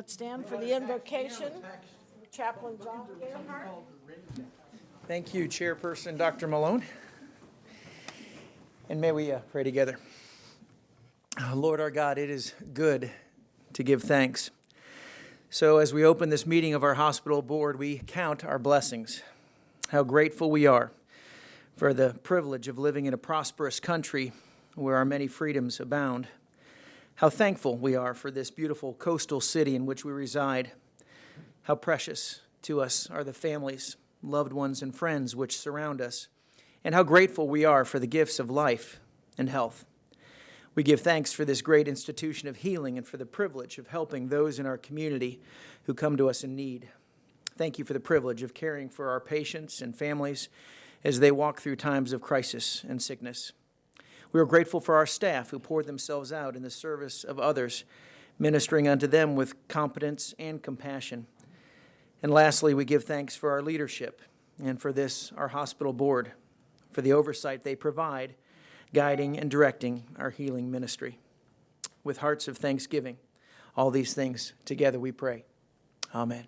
Let's stand for the invocation. Chaplain John Gerhardt. Thank you, Chairperson Dr. Malone. And may we pray together. Lord our God, it is good to give thanks. So as we open this meeting of our hospital board, we count our blessings. How grateful we are for the privilege of living in a prosperous country where our many freedoms abound. How thankful we are for this beautiful coastal city in which we reside. How precious to us are the families, loved ones, and friends which surround us. And how grateful we are for the gifts of life and health. We give thanks for this great institution of healing and for the privilege of helping those in our community who come to us in need. Thank you for the privilege of caring for our patients and families as they walk through times of crisis and sickness. We are grateful for our staff who poured themselves out in the service of others, ministering unto them with competence and compassion. And lastly, we give thanks for our leadership and for this, our hospital board, for the oversight they provide, guiding and directing our healing ministry. With hearts of thanksgiving, all these things together we pray. Amen.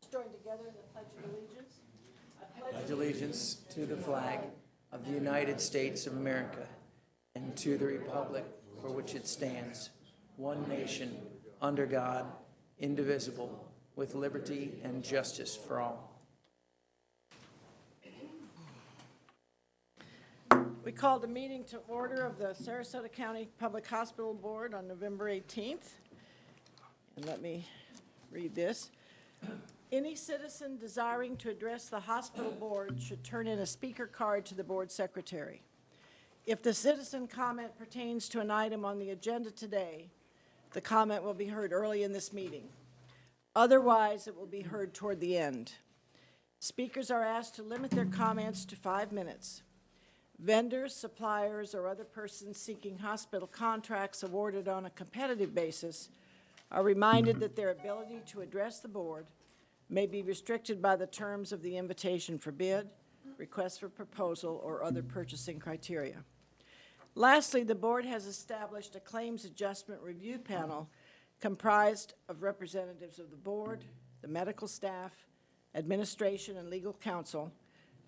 Let's join together in the Pledge of Allegiance. I pledge allegiance to the flag of the United States of America and to the republic for which it stands, one nation, under God, indivisible, with liberty and justice for all. We called a meeting to order of the Sarasota County Public Hospital Board on November 18th. And let me read this. Any citizen desiring to address the hospital board should turn in a speaker card to the board secretary. If the citizen comment pertains to an item on the agenda today, the comment will be heard early in this meeting. Otherwise, it will be heard toward the end. Speakers are asked to limit their comments to 5 minutes. Vendors, suppliers, or other persons seeking hospital contracts awarded on a competitive basis are reminded that their ability to address the board may be restricted by the terms of the invitation for bid, request for proposal, or other purchasing criteria. Lastly, the board has established a claims adjustment review panel comprised of representatives of the board, the medical staff, administration, and legal counsel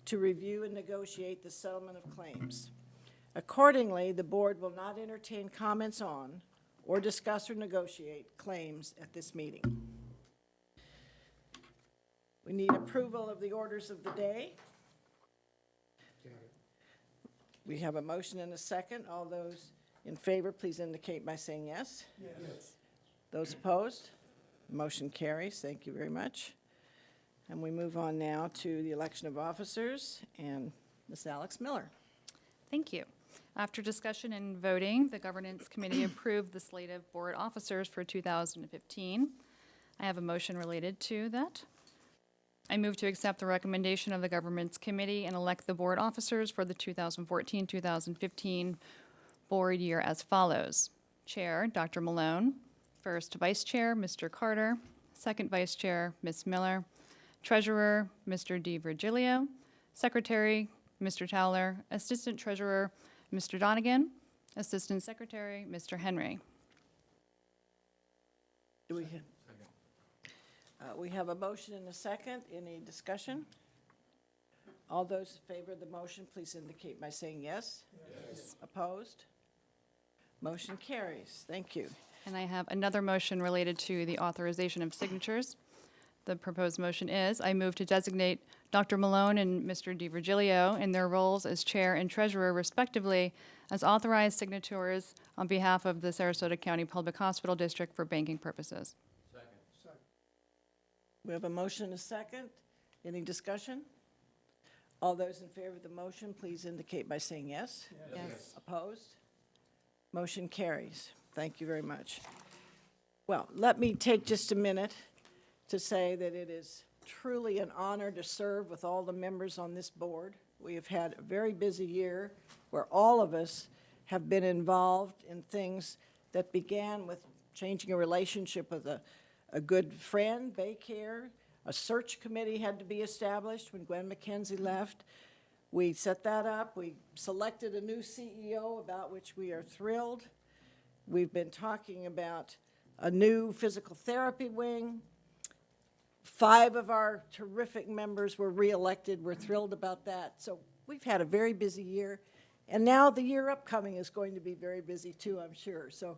to review and negotiate the settlement of claims. Accordingly, the board will not entertain comments on or discuss or negotiate claims at this meeting. We need approval of the orders of the day. We have a motion and a second. All those in favor, please indicate by saying yes. Yes. Those opposed? Motion carries. Thank you very much. And we move on now to the election of officers, and Ms. Alex Miller. Thank you. After discussion and voting, the Governance Committee approved the slate of board officers for 2015. I have a motion related to that. I move to accept the recommendation of the Governance Committee and elect the board officers for the 2014-2015 board year as follows. Chair, Dr. Malone. First Vice Chair, Mr. Carter. Second Vice Chair, Ms. Miller. Treasurer, Mr. DiVirgilio. Secretary, Mr. Towler. Assistant Treasurer, Mr. Donegan. Assistant Secretary, Mr. Henry. Do we we have a motion and a second. Any discussion? All those in favor of the motion, please indicate by saying yes. Yes. Opposed? Motion carries. Thank you. And I have another motion related to the authorization of signatures. The proposed motion is, I move to designate Dr. Malone and Mr. DiVirgilio in their roles as Chair and Treasurer respectively as authorized signatories on behalf of the Sarasota County Public Hospital District for banking purposes. Second. We have a motion and a second. Any discussion? All those in favor of the motion, please indicate by saying yes. Yes. Opposed? Motion carries. Thank you very much. Well, let me take just a minute to say that it is truly an honor to serve with all the members on this board. We have had a very busy year where all of us have been involved in things that began with changing a relationship with a good friend, Baycare. A search committee had to be established when Gwen McKenzie left. We set that up. We selected a new CEO about which we are thrilled. We've been talking about a new physical therapy wing. 5 of our terrific members were reelected. We're thrilled about that. So we've had a very busy year. And now the year upcoming is going to be very busy too, I'm sure. So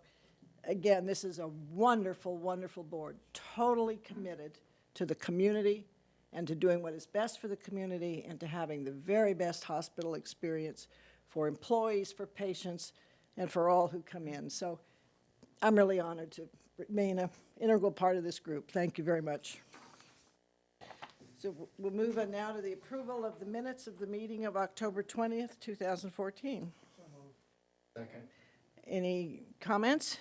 again, this is a wonderful, wonderful board, totally committed to the community and to doing what is best for the community and to having the very best hospital experience for employees, for patients, and for all who come in. So I'm really honored to remain an integral part of this group. Thank you very much. So we'll move on now to the approval of the minutes of the meeting of October 20th, 2014. Second. Any comments?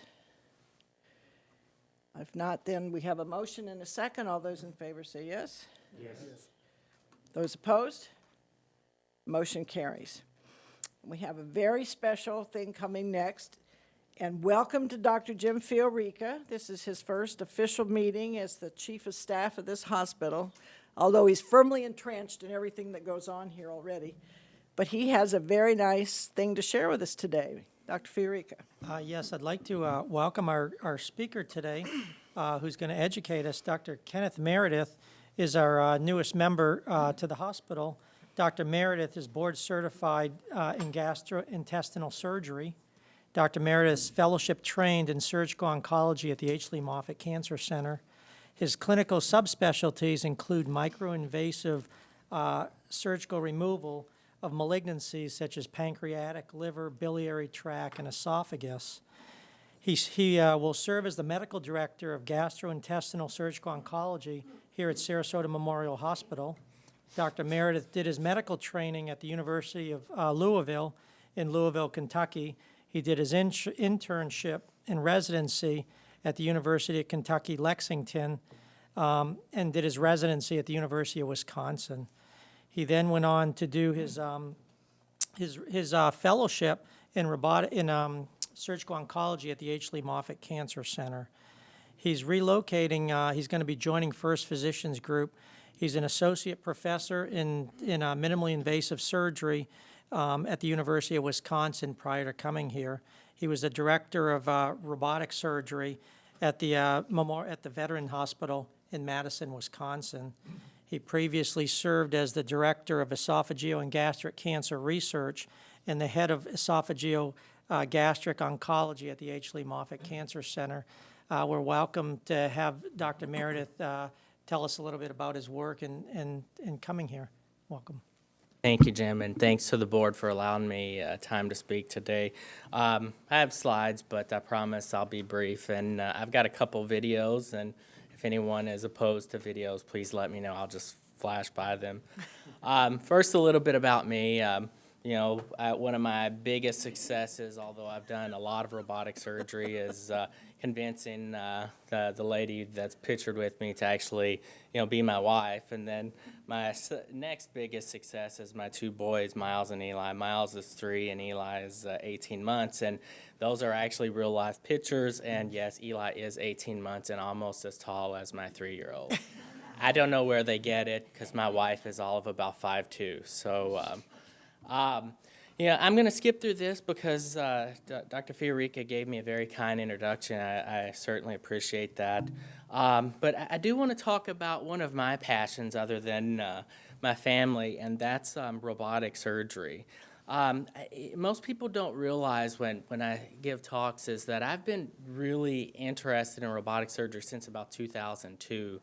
If not, then we have a motion and a second. All those in favor say yes. Yes. Those opposed? Motion carries. We have a very special thing coming next. And welcome to Dr. Jim Fiorica. This is his first official meeting as the chief of staff of this hospital, although he's firmly entrenched in everything that goes on here already. But he has a very nice thing to share with us today. Dr. Fiorica. Yes, I'd like to welcome our speaker today, who's going to educate us. Dr. Kenneth Meredith is our newest member to the hospital. Dr. Meredith is board certified in gastrointestinal surgery. Dr. Meredith is fellowship trained in surgical oncology at the H. Lee Moffitt Cancer Center. His clinical subspecialties include microinvasive surgical removal of malignancies such as pancreatic, liver, biliary tract, and esophagus. He will serve as the medical director of gastrointestinal surgical oncology here at Sarasota Memorial Hospital. Dr. Meredith did his medical training at the University of Louisville in Louisville, Kentucky. He did his internship and residency at the University of Kentucky, Lexington, and did his residency at the University of Wisconsin. He then went on to do his fellowship in surgical oncology at the H. Lee Moffitt Cancer Center. He's relocating. He's going to be joining First Physicians Group. He's an associate professor in minimally invasive surgery at the University of Wisconsin prior to coming here. He was the director of robotic surgery at the Veteran Hospital in Madison, Wisconsin. He previously served as the director of esophageal and gastric cancer research and the head of esophageal gastric oncology at the H. Lee Moffitt Cancer Center. We're welcome to have Dr. Meredith tell us a little bit about his work and coming here. Welcome. Thank you, Jim, and thanks to the board for allowing me time to speak today. I have slides, but I promise I'll be brief. And I've got a couple videos, and if anyone is opposed to videos, please let me know. I'll just flash by them. First, a little bit about me. One of my biggest successes, although I've done a lot of robotic surgery, is convincing the lady that's pictured with me to actually, be my wife. And then my next biggest success is my 2 boys, Miles and Eli. Miles is 3 and Eli is 18 months. And those are actually real life pictures. And yes, Eli is 18 months and almost as tall as my 3-year-old. I don't know where they get it because my wife is all of about 5'2". So, I'm going to skip through this because Dr. Fiorica gave me a very kind introduction. I certainly appreciate that. But I do want to talk about one of my passions other than my family, and that's robotic surgery. Most people don't realize when I give talks is that I've been really interested in robotic surgery since about 2002.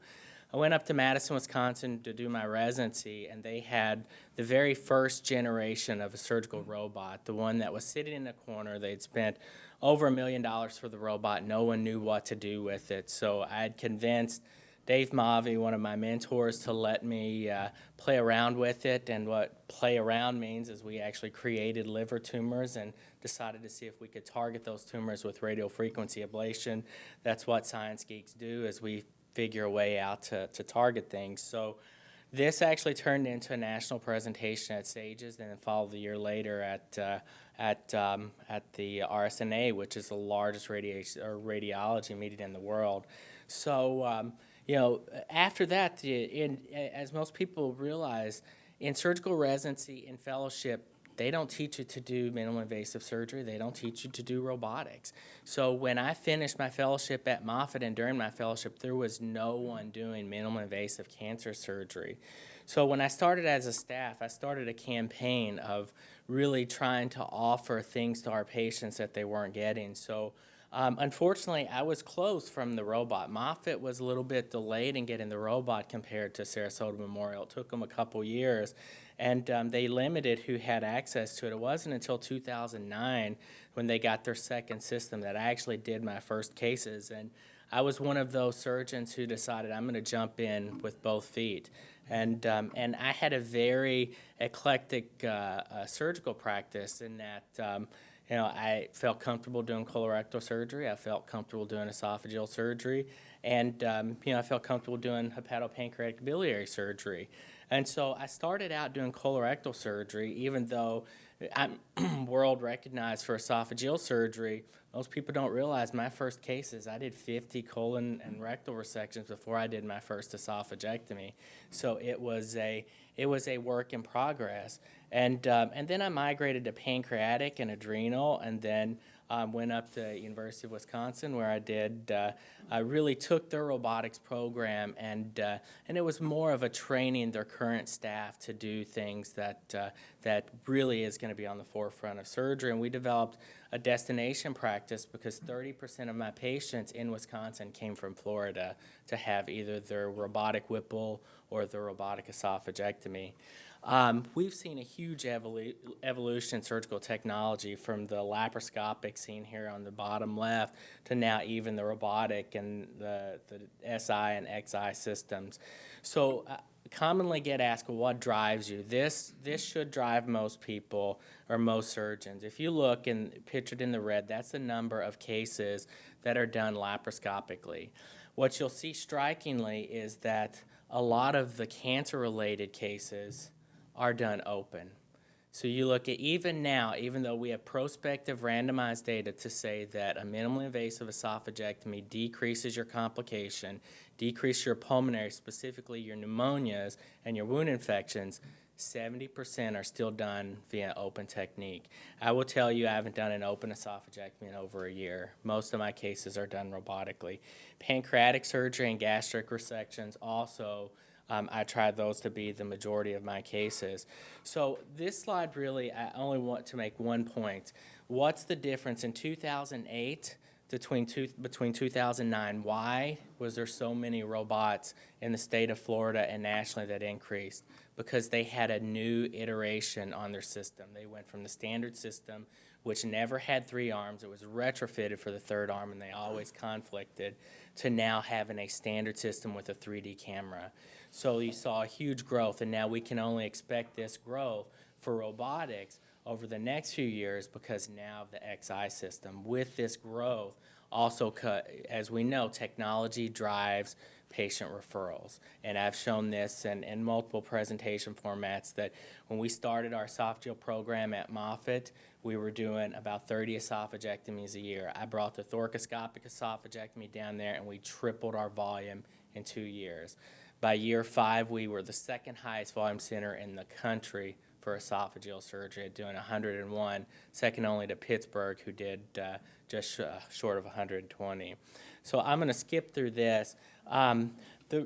I went up to Madison, Wisconsin to do my residency, and they had the very first generation of a surgical robot, the one that was sitting in a corner. They'd spent over $1 million for the robot. No one knew what to do with it. So I had convinced Dave Mavi, one of my mentors, to let me play around with it. And what play around means is we actually created liver tumors and decided to see if we could target those tumors with radiofrequency ablation. That's what science geeks do, is we figure a way out to target things. So this actually turned into a national presentation at SAGES, and then followed a year later at the RSNA, which is the largest radiology meeting in the world. So after that, as most people realize, in surgical residency and fellowship, they don't teach you to do minimally invasive surgery. They don't teach you to do robotics. So when I finished my fellowship at Moffitt and during my fellowship, there was no one doing minimally invasive cancer surgery. So when I started as a staff, I started a campaign of really trying to offer things to our patients that they weren't getting. So unfortunately, I was close from the robot. Moffitt was a little bit delayed in getting the robot compared to Sarasota Memorial. It took them a couple years, and they limited who had access to it. It wasn't until 2009 when they got their second system that I actually did my first cases. And I was one of those surgeons who decided I'm going to jump in with both feet. And I had a very eclectic surgical practice in that I felt comfortable doing colorectal surgery. I felt comfortable doing esophageal surgery. And, I felt comfortable doing hepatopancreatic biliary surgery. And so I started out doing colorectal surgery, even though I'm world recognized for esophageal surgery. Most people don't realize my first cases, I did 50 colon and rectal resections before I did my first esophagectomy. So it was a work in progress. And then I migrated to pancreatic and adrenal, and then went up to University of Wisconsin where I really took their robotics program, and it was more of a training their current staff to do things that really is going to be on the forefront of surgery. And we developed a destination practice because 30% of my patients in Wisconsin came from Florida to have either their robotic Whipple or their robotic esophagectomy. We've seen a huge evolution in surgical technology from the laparoscopic seen here on the bottom left to now even the robotic and the SI and XI systems. So commonly get asked, well, what drives you? This should drive most people or most surgeons. If you look pictured in the red, that's the number of cases that are done laparoscopically. What you'll see strikingly is that a lot of the cancer-related cases are done open. So you look at even now, even though we have prospective randomized data to say that a minimally invasive esophagectomy decreases your complication, decreases your pulmonary, specifically your pneumonias and your wound infections, 70% are still done via open technique. I will tell you I haven't done an open esophagectomy in over a year. Most of my cases are done robotically. Pancreatic surgery and gastric resections also, I tried those to be the majority of my cases. So this slide really, I only want to make one point. What's the difference in 2008 between 2009? Why was there so many robots in the state of Florida and nationally that increased? Because they had a new iteration on their system. They went from the standard system, which never had 3 arms. It was retrofitted for the 3rd arm, and they always conflicted, to now having a standard system with a 3D camera. So you saw a huge growth, and now we can only expect this growth for robotics over the next few years because now of the XI system. With this growth, also, as we know, technology drives patient referrals. And I've shown this in multiple presentation formats that when we started our esophageal program at Moffitt, we were doing about 30 esophagectomies a year. I brought the thoracoscopic esophagectomy down there, and we tripled our volume in 2 years. By year 5, we were the 2nd highest volume center in the country for esophageal surgery, doing 101, second only to Pittsburgh, who did just short of 120. So I'm going to skip through this. The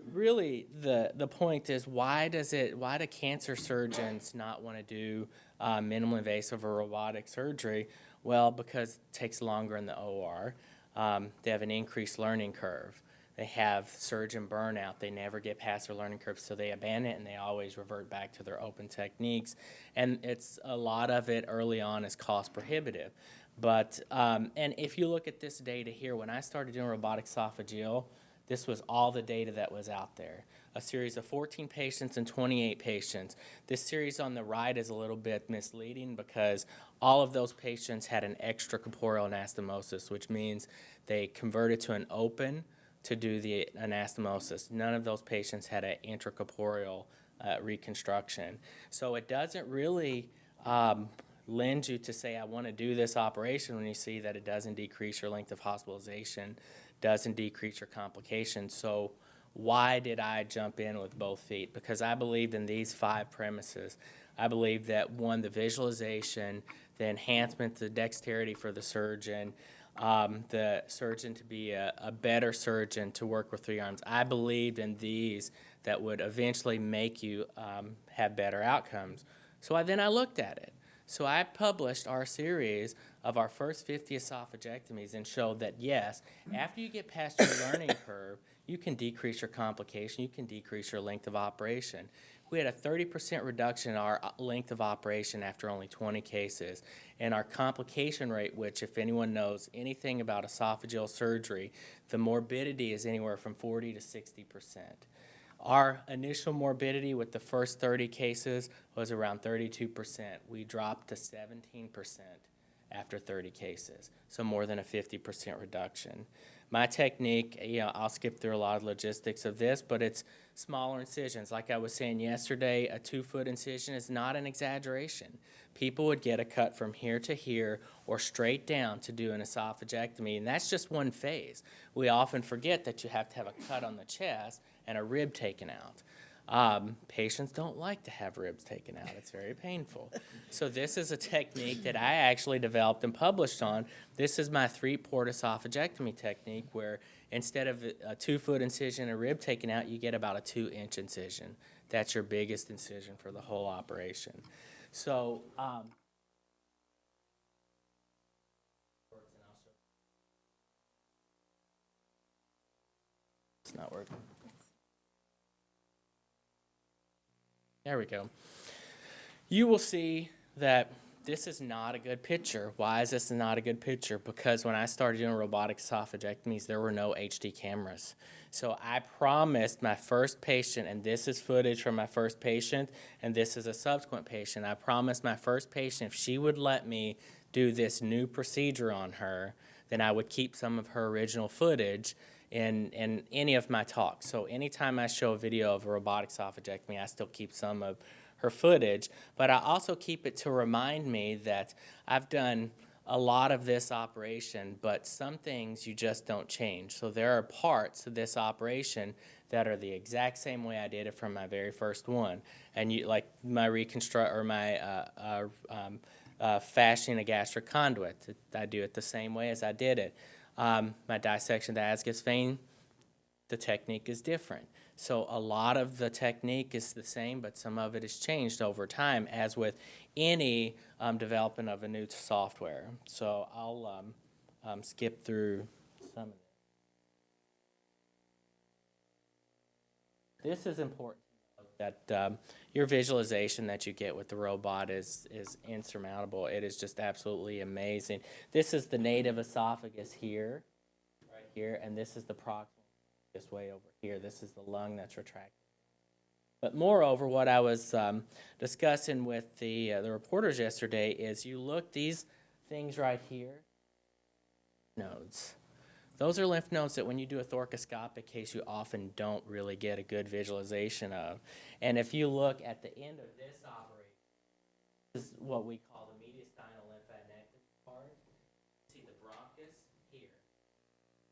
point is, why do cancer surgeons not want to do minimally invasive or robotic surgery? Well, because it takes longer in the OR. They have an increased learning curve. They have surgeon burnout. They never get past their learning curve, so they abandon it, and they always revert back to their open techniques. And it's a lot of it early on is cost prohibitive. But, and if you look at this data here, when I started doing robotic esophageal, this was all the data that was out there. A series of 14 patients and 28 patients. This series on the right is a little bit misleading because all of those patients had an extracorporeal anastomosis, which means they converted to an open to do the anastomosis. None of those patients had an intracorporeal reconstruction. So it doesn't really lend you to say, I want to do this operation when you see that it doesn't decrease your length of hospitalization, doesn't decrease your complications. So why did I jump in with both feet? Because I believed in these 5 premises. I believe that, one, the visualization, the enhancement, the dexterity for the surgeon to be a better surgeon to work with three arms. I believed in these that would eventually make you have better outcomes. So then I looked at it. So I published our series of our first 50 esophagectomies and showed that, yes, after you get past your learning curve, you can decrease your complication, you can decrease your length of operation. We had a 30% reduction in our length of operation after only 20 cases. And our complication rate, which if anyone knows anything about esophageal surgery, the morbidity is anywhere from 40 to 60%. Our initial morbidity with the first 30 cases was around 32%. We dropped to 17% after 30 cases, so more than a 50% reduction. My technique, I'll skip through a lot of logistics of this, but it's smaller incisions. Like I was saying yesterday, a 2-foot incision is not an exaggeration. People would get a cut from here to here or straight down to do an esophagectomy, and that's just one phase. We often forget that you have to have a cut on the chest and a rib taken out. Patients don't like to have ribs taken out. It's very painful. So this is a technique that I actually developed and published on. This is my 3-port esophagectomy technique, where instead of a 2-foot incision and a rib taken out, you get about a 2-inch incision. That's your biggest incision for the whole operation. So it's not working. There we go. You will see that this is not a good picture. Why is this not a good picture? Because when I started doing robotic esophagectomies, there were no HD cameras. So I promised my first patient, and this is footage from my first patient, and this is a subsequent patient. I promised my first patient if she would let me do this new procedure on her, then I would keep some of her original footage in any of my talks. So anytime I show a video of a robotic esophagectomy, I still keep some of her footage, but I also keep it to remind me that I've done a lot of this operation, but some things you just don't change. So there are parts of this operation that are the exact same way I did it from my very first one. And you, like my fashioning a gastric conduit, I do it the same way as I did it. My dissection of the ascus vein, the technique is different. So a lot of the technique is the same, but some of it is changed over time, as with any development of a new software. So I'll skip through some of this. This is important that your visualization that you get with the robot is insurmountable. It is just absolutely amazing. This is the native esophagus here, right here, and this is the proximal this way over here. This is the lung that's retracted. But moreover, what I was discussing with the reporters yesterday is you look, these things right here, nodes. Those are lymph nodes that when you do a thoracoscopic case, you often don't really get a good visualization of. And if you look at the end of this operation, this is what we call the mediastinal lymphadenectomy part. See the bronchus here.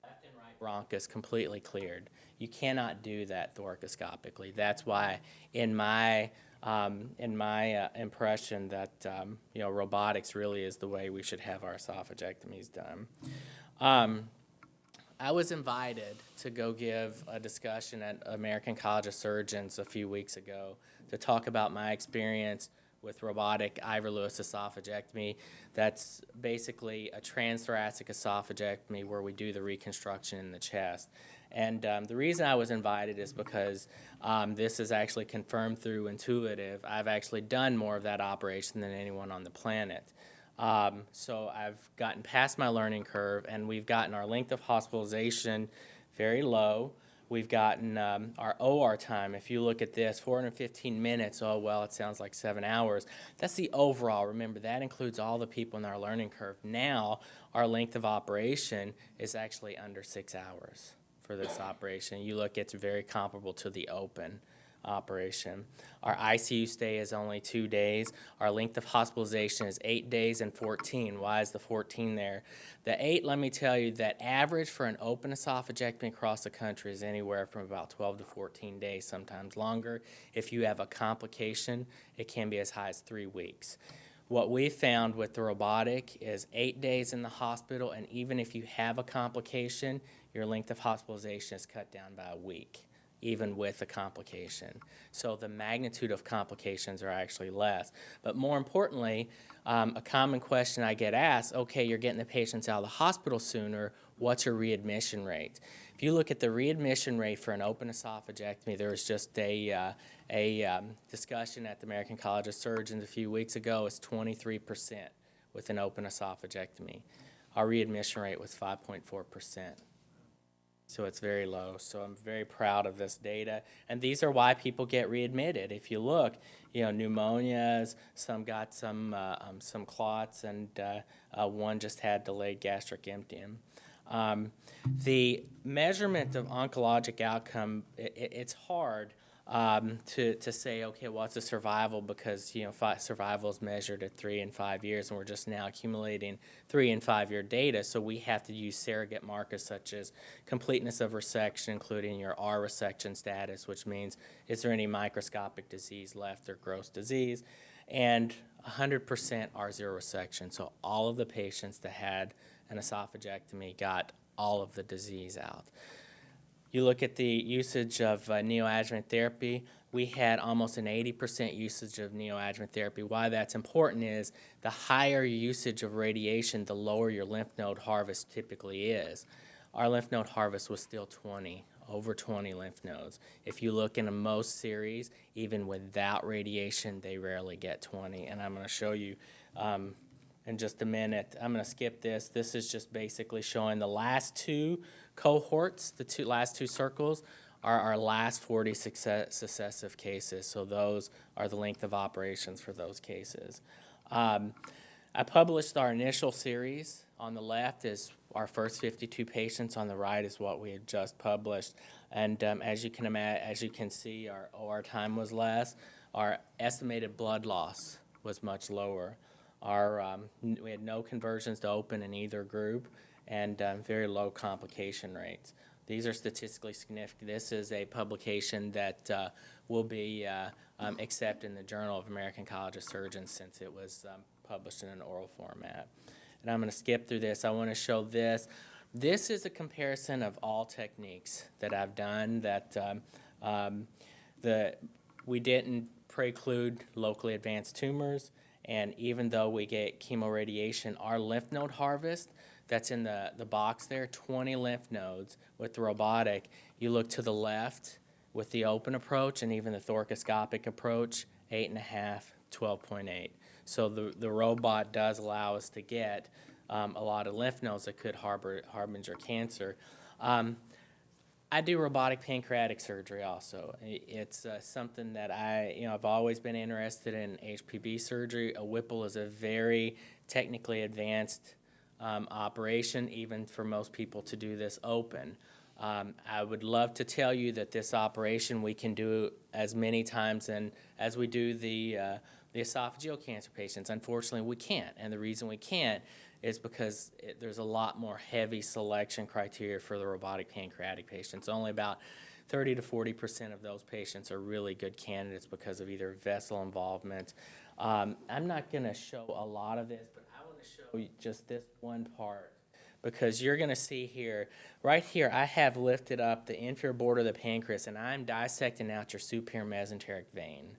Left and right bronchus completely cleared. You cannot do that thoracoscopically. That's why in my impression that robotics really is the way we should have our esophagectomies done. I was invited to go give a discussion at American College of Surgeons a few weeks ago to talk about my experience with robotic Ivor Lewis esophagectomy. That's basically a transthoracic esophagectomy where we do the reconstruction in the chest. And the reason I was invited is because this is actually confirmed through Intuitive. I've actually done more of that operation than anyone on the planet. So I've gotten past my learning curve, and we've gotten our length of hospitalization very low. We've gotten our OR time. If you look at this, 415 minutes, oh, well, it sounds like 7 hours. That's the overall. Remember, that includes all the people in our learning curve. Now, our length of operation is actually under 6 hours for this operation. You look, it's very comparable to the open. operation. Our ICU stay is only 2 days. Our length of hospitalization is 8 days and 14. Why is the 14 there? The 8, let me tell you, that average for an open esophagectomy across the country is anywhere from about 12 to 14 days, sometimes longer. If you have a complication, it can be as high as 3 weeks. What we found with the robotic is 8 days in the hospital, and even if you have a complication, your length of hospitalization is cut down by a week, even with a complication. So the magnitude of complications are actually less. But more importantly, a common question I get asked, okay, you're getting the patients out of the hospital sooner, what's your readmission rate? If you look at the readmission rate for an open esophagectomy, there was just a discussion at the American College of Surgeons a few weeks ago. It's 23% with an open esophagectomy. Our readmission rate was 5.4%. So it's very low. So I'm very proud of this data. And these are why people get readmitted. If you look, pneumonias, some got some clots, and one just had delayed gastric emptying. The measurement of oncologic outcome, it's hard to say, okay, what's the survival, because survival is measured at 3 and 5 years, and we're just now accumulating 3 and 5 year data. So we have to use surrogate markers such as completeness of resection, including your R resection status, which means is there any microscopic disease left or gross disease, and 100% R0 resection. So all of the patients that had an esophagectomy got all of the disease out. You look at the usage of neoadjuvant therapy, we had almost an 80% usage of neoadjuvant therapy. Why that's important is the higher usage of radiation, the lower your lymph node harvest typically is. Our lymph node harvest was still 20, over 20 lymph nodes. If you look in a most series, even without radiation, they rarely get 20. And I'm going to show you in just a minute. I'm going to skip this. This is just basically showing the last 2 cohorts. The last two circles are our last 40 successive cases. So those are the length of operations for those cases. I published our initial series. On the left is our first 52 patients. On the right is what we had just published. And as you can see, our OR time was less. Our estimated blood loss was much lower. We had no conversions to open in either group, and very low complication rates. These are statistically significant. This is a publication that will be accepted in the Journal of American College of Surgeons, since it was published in an oral format. And I'm going to skip through this. I want to show this. This is a comparison of all techniques that I've done. We didn't preclude locally advanced tumors, and even though we get chemoradiation, our lymph node harvest, that's in the box there, 20 lymph nodes with the robotic. You look to the left with the open approach and even the thoracoscopic approach, 8.5, 12.8. So the robot does allow us to get a lot of lymph nodes that could harbinger cancer. I do robotic pancreatic surgery also. It's something that I've always been interested in HPB surgery. A Whipple is a very technically advanced operation, even for most people to do this open. I would love to tell you that this operation we can do as many times as we do the esophageal cancer patients. Unfortunately, we can't, and the reason we can't is because there's a lot more heavy selection criteria for the robotic pancreatic patients. Only about 30 to 40% of those patients are really good candidates because of either vessel involvement. I'm not going to show a lot of this, but I want to show you just this one part, because you're going to see here, right here, I have lifted up the inferior border of the pancreas, and I'm dissecting out your superior mesenteric vein.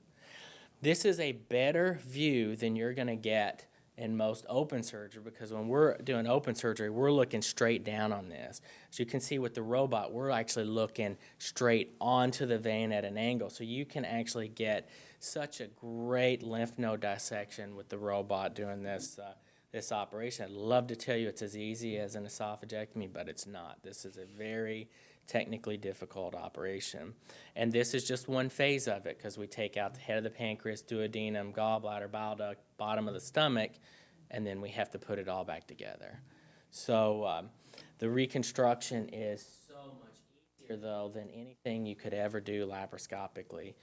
This is a better view than you're going to get in most open surgery, because when we're doing open surgery, we're looking straight down on this. As you can see with the robot, we're actually looking straight onto the vein at an angle. So you can actually get such a great lymph node dissection with the robot doing this operation. I'd love to tell you it's as easy as an esophagectomy, but it's not. This is a very technically difficult operation. And this is just one phase of it, because we take out the head of the pancreas, duodenum, gallbladder, bile duct, bottom of the stomach, and then we have to put it all back together. So the reconstruction is so much easier, though, than anything you could ever do laparoscopically.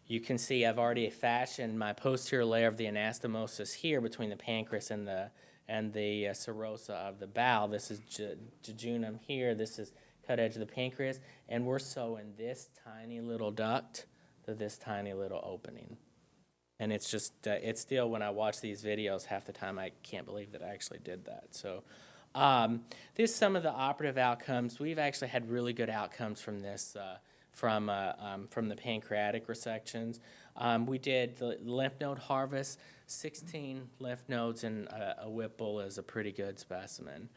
You can see I've already fashioned my posterior layer of the anastomosis here between the pancreas and the serosa of the bowel. This is jejunum here. This is cut edge of the pancreas, and we're sewing this tiny little duct to this tiny little opening. And it's just, it's still, when I watch these videos, half the time I can't believe that I actually did that. So this is some of the operative outcomes. We've actually had really good outcomes from this, from the pancreatic resections. We did the lymph node harvest. 16 lymph nodes in a Whipple is a pretty good specimen.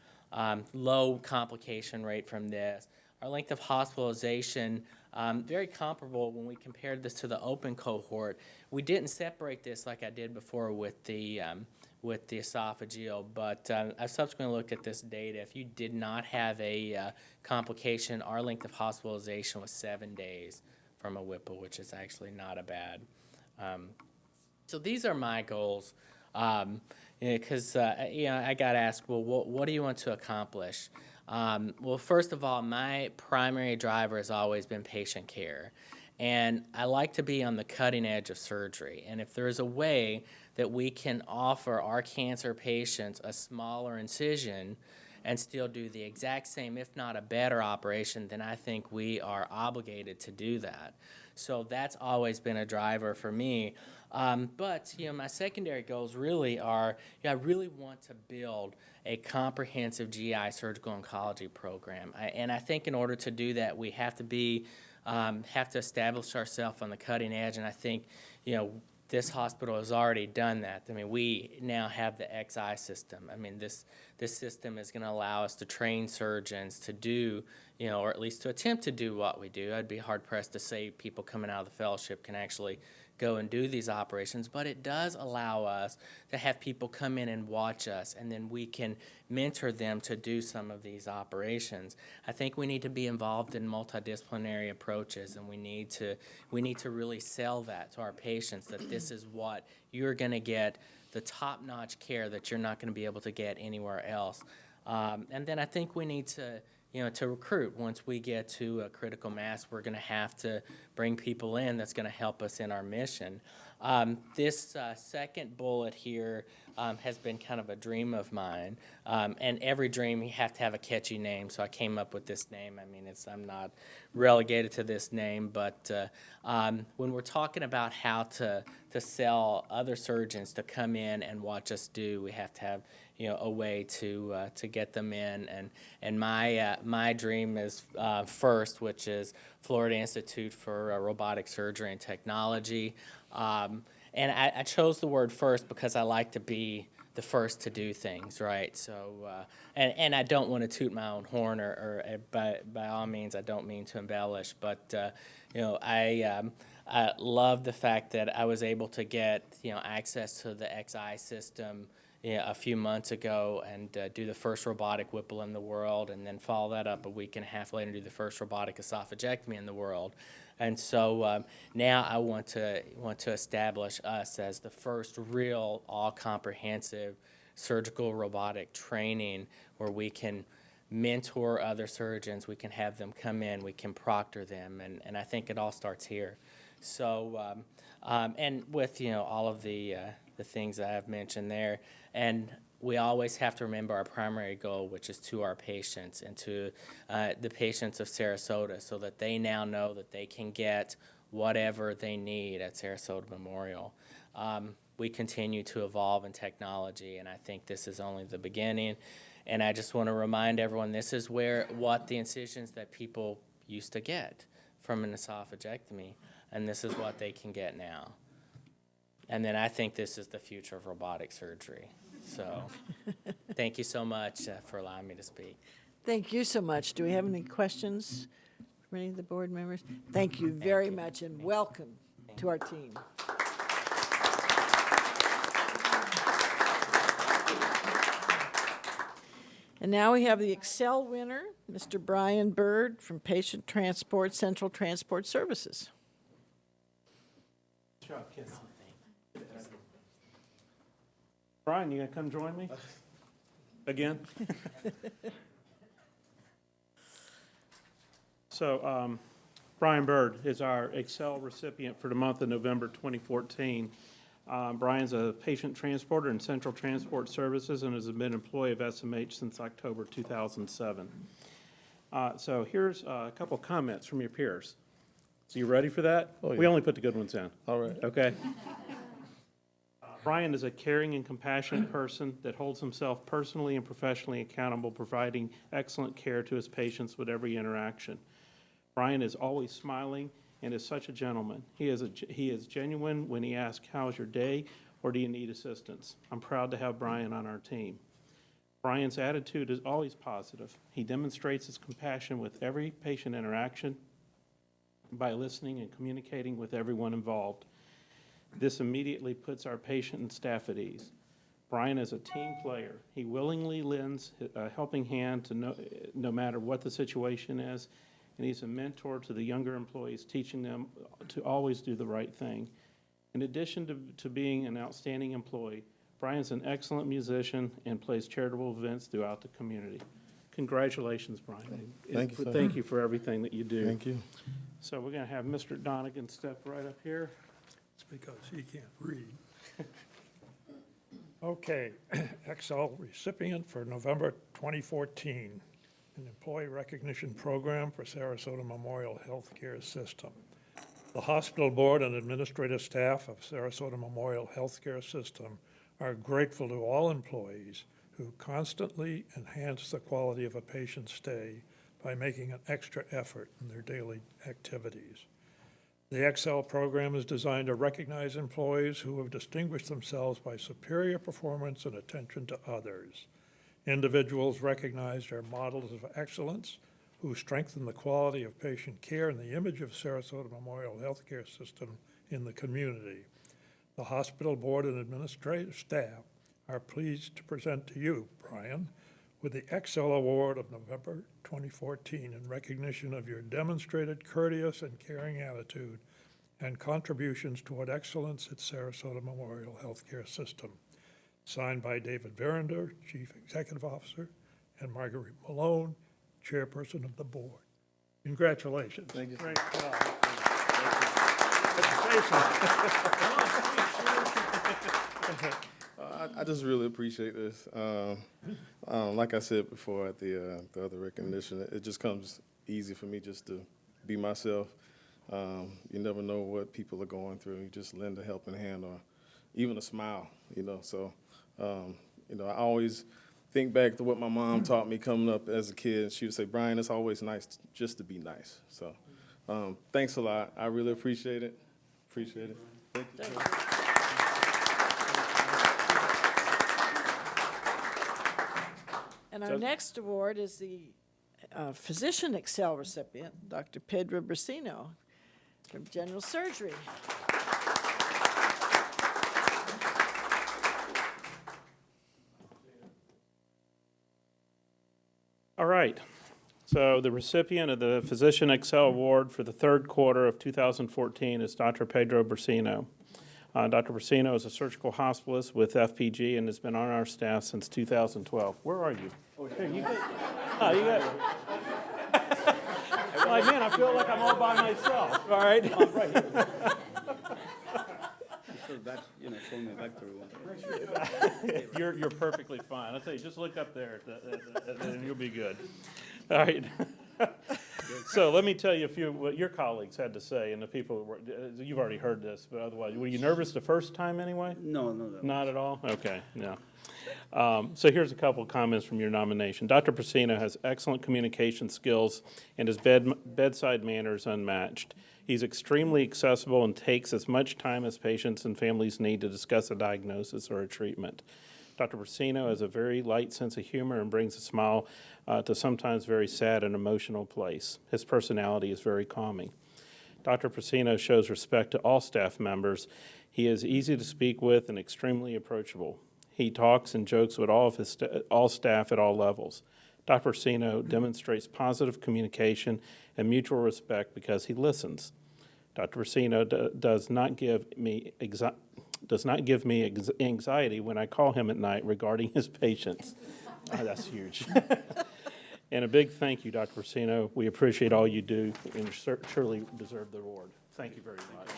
Low complication rate from this. Our length of hospitalization, very comparable when we compared this to the open cohort. We didn't separate this like I did before with the esophageal, but I subsequently looked at this data. If you did not have a complication, our length of hospitalization was 7 days from a Whipple, which is actually not a bad. So these are my goals, because I got asked, well, what do you want to accomplish? Well, first of all, my primary driver has always been patient care. And I like to be on the cutting edge of surgery. And if there's a way that we can offer our cancer patients a smaller incision and still do the exact same, if not a better operation, then I think we are obligated to do that. So that's always been a driver for me. But my secondary goals really are, I really want to build a comprehensive GI surgical oncology program. And I think in order to do that, we have to establish ourselves on the cutting edge. And I think, this hospital has already done that. I mean, we now have the XI system. I mean, this system is going to allow us to train surgeons to do, or at least to attempt to do what we do. I'd be hard-pressed to say people coming out of the fellowship can actually go and do these operations, but it does allow us to have people come in and watch us, and then we can mentor them to do some of these operations. I think we need to be involved in multidisciplinary approaches, and we need to really sell that to our patients, that this is what you're going to get, the top-notch care that you're not going to be able to get anywhere else. And then I think we need to recruit. Once we get to a critical mass, we're going to have to bring people in that's going to help us in our mission. This second bullet here has been kind of a dream of mine. And every dream, you have to have a catchy name, so I came up with this name. I mean, I'm not relegated to this name, but when we're talking about how to sell other surgeons to come in and watch us do, we have to have a way to get them in, and my dream is FIRST, which is Florida Institute for Robotic Surgery and Technology, and I chose the word first because I like to be the first to do things, right? So, and I don't want to toot my own horn, or by all means, I don't mean to embellish, but I love the fact that I was able to get access to the XI system a few months ago, and do the first robotic Whipple in the world, and then follow that up a week and a half later and do the first robotic esophagectomy in the world. And so now I want to establish us as the first real all-comprehensive surgical robotic training where we can mentor other surgeons, we can have them come in, we can proctor them, and I think it all starts here. So, and with all of the things that I've mentioned there, and we always have to remember our primary goal, which is to our patients and to the patients of Sarasota, so that they now know that they can get whatever they need at Sarasota Memorial. We continue to evolve in technology, and I think this is only the beginning. And I just want to remind everyone, this is what the incisions that people used to get from an esophagectomy, and this is what they can get now. And then I think this is the future of robotic surgery. So thank you so much for allowing me to speak. Thank you so much. Do we have any questions from any of the board members? Thank you very much, and welcome to our team. And now we have the Excel winner, Mr. Brian Bird from Patient Transport, Central Transport Services. Brian, you gonna come join me? Again? Brian Bird is our Excel recipient for the month of November 2014. Brian's a patient transporter in Central Transport Services and has been an employee of SMH since October 2007. So here's a couple comments from your peers. So you ready for that? Oh, yeah. We only put the good ones in. All right. Okay. Brian is a caring and compassionate person that holds himself personally and professionally accountable, providing excellent care to his patients with every interaction. Brian is always smiling and is such a gentleman. He is genuine when he asks, "How's your day?" or "Do you need assistance?" I'm proud to have Brian on our team. Brian's attitude is always positive. He demonstrates his compassion with every patient interaction by listening and communicating with everyone involved. This immediately puts our patient and staff at ease. Brian is a team player. He willingly lends a helping hand to no matter what the situation is, and he's a mentor to the younger employees, teaching them to always do the right thing. In addition to being an outstanding employee, Brian's an excellent musician and plays charitable events throughout the community. Congratulations, Brian. Thank you, sir. Thank you for everything that you do. Thank you. So we're going to have Mr. Donegan step right up here. It's because he can't read. Okay, XL recipient for November 2014, an employee recognition program for Sarasota Memorial Healthcare System. The hospital board and administrative staff of Sarasota Memorial Healthcare System are grateful to all employees who constantly enhance the quality of a patient's stay by making an extra effort in their daily activities. The XL program is designed to recognize employees who have distinguished themselves by superior performance and attention to others. Individuals recognized are models of excellence who strengthen the quality of patient care and the image of Sarasota Memorial Healthcare System in the community. The hospital board and administrative staff are pleased to present to you, Brian, with the XL Award of November 2014 in recognition of your demonstrated courteous and caring attitude and contributions toward excellence at Sarasota Memorial Healthcare System. Signed by David Verinder, Chief Executive Officer, and Marguerite Malone, Chairperson of the Board. Congratulations. Thank you. Great job. I just really appreciate this. Like I said before at the other recognition, it just comes easy for me just to be myself. You never know what people are going through. You just lend a helping hand or even a smile, So, I always think back to what my mom taught me coming up as a kid. She would say, "Brian, it's always nice just to be nice." So, thanks a lot. I really appreciate it. Thank you. Thank you. And our next award is the Physician Excel recipient, Dr. Pedro Brasino from General Surgery. All right. So the recipient of the Physician Excel Award for the third quarter of 2014 is Dr. Pedro Brasino. Dr. Brasino is a surgical hospitalist with FPG and has been on our staff since 2012. Where are you? Oh, here, you got. Oh, you got. Like, man, I feel like I'm all by myself. All right. You're perfectly fine. I'll tell you, just look up there, and you'll be good. All right. So let me tell you what your colleagues had to say, and the people who were, you've already heard this, but otherwise, were you nervous the first time anyway? No. Not at all? Okay, no. So here's a couple of comments from your nomination. Dr. Brasino has excellent communication skills, and his bedside manner is unmatched. He's extremely accessible and takes as much time as patients and families need to discuss a diagnosis or a treatment. Dr. Brasino has a very light sense of humor and brings a smile to sometimes very sad and emotional place. His personality is very calming. Dr. Brasino shows respect to all staff members. He is easy to speak with and extremely approachable. He talks and jokes with all staff at all levels. Dr. Brasino demonstrates positive communication and mutual respect because he listens. Dr. Brasino does not give me anxiety when I call him at night regarding his patients. Oh, that's huge. And a big thank you, Dr. Persino. We appreciate all you do, and you surely deserve the award. Thank you very much.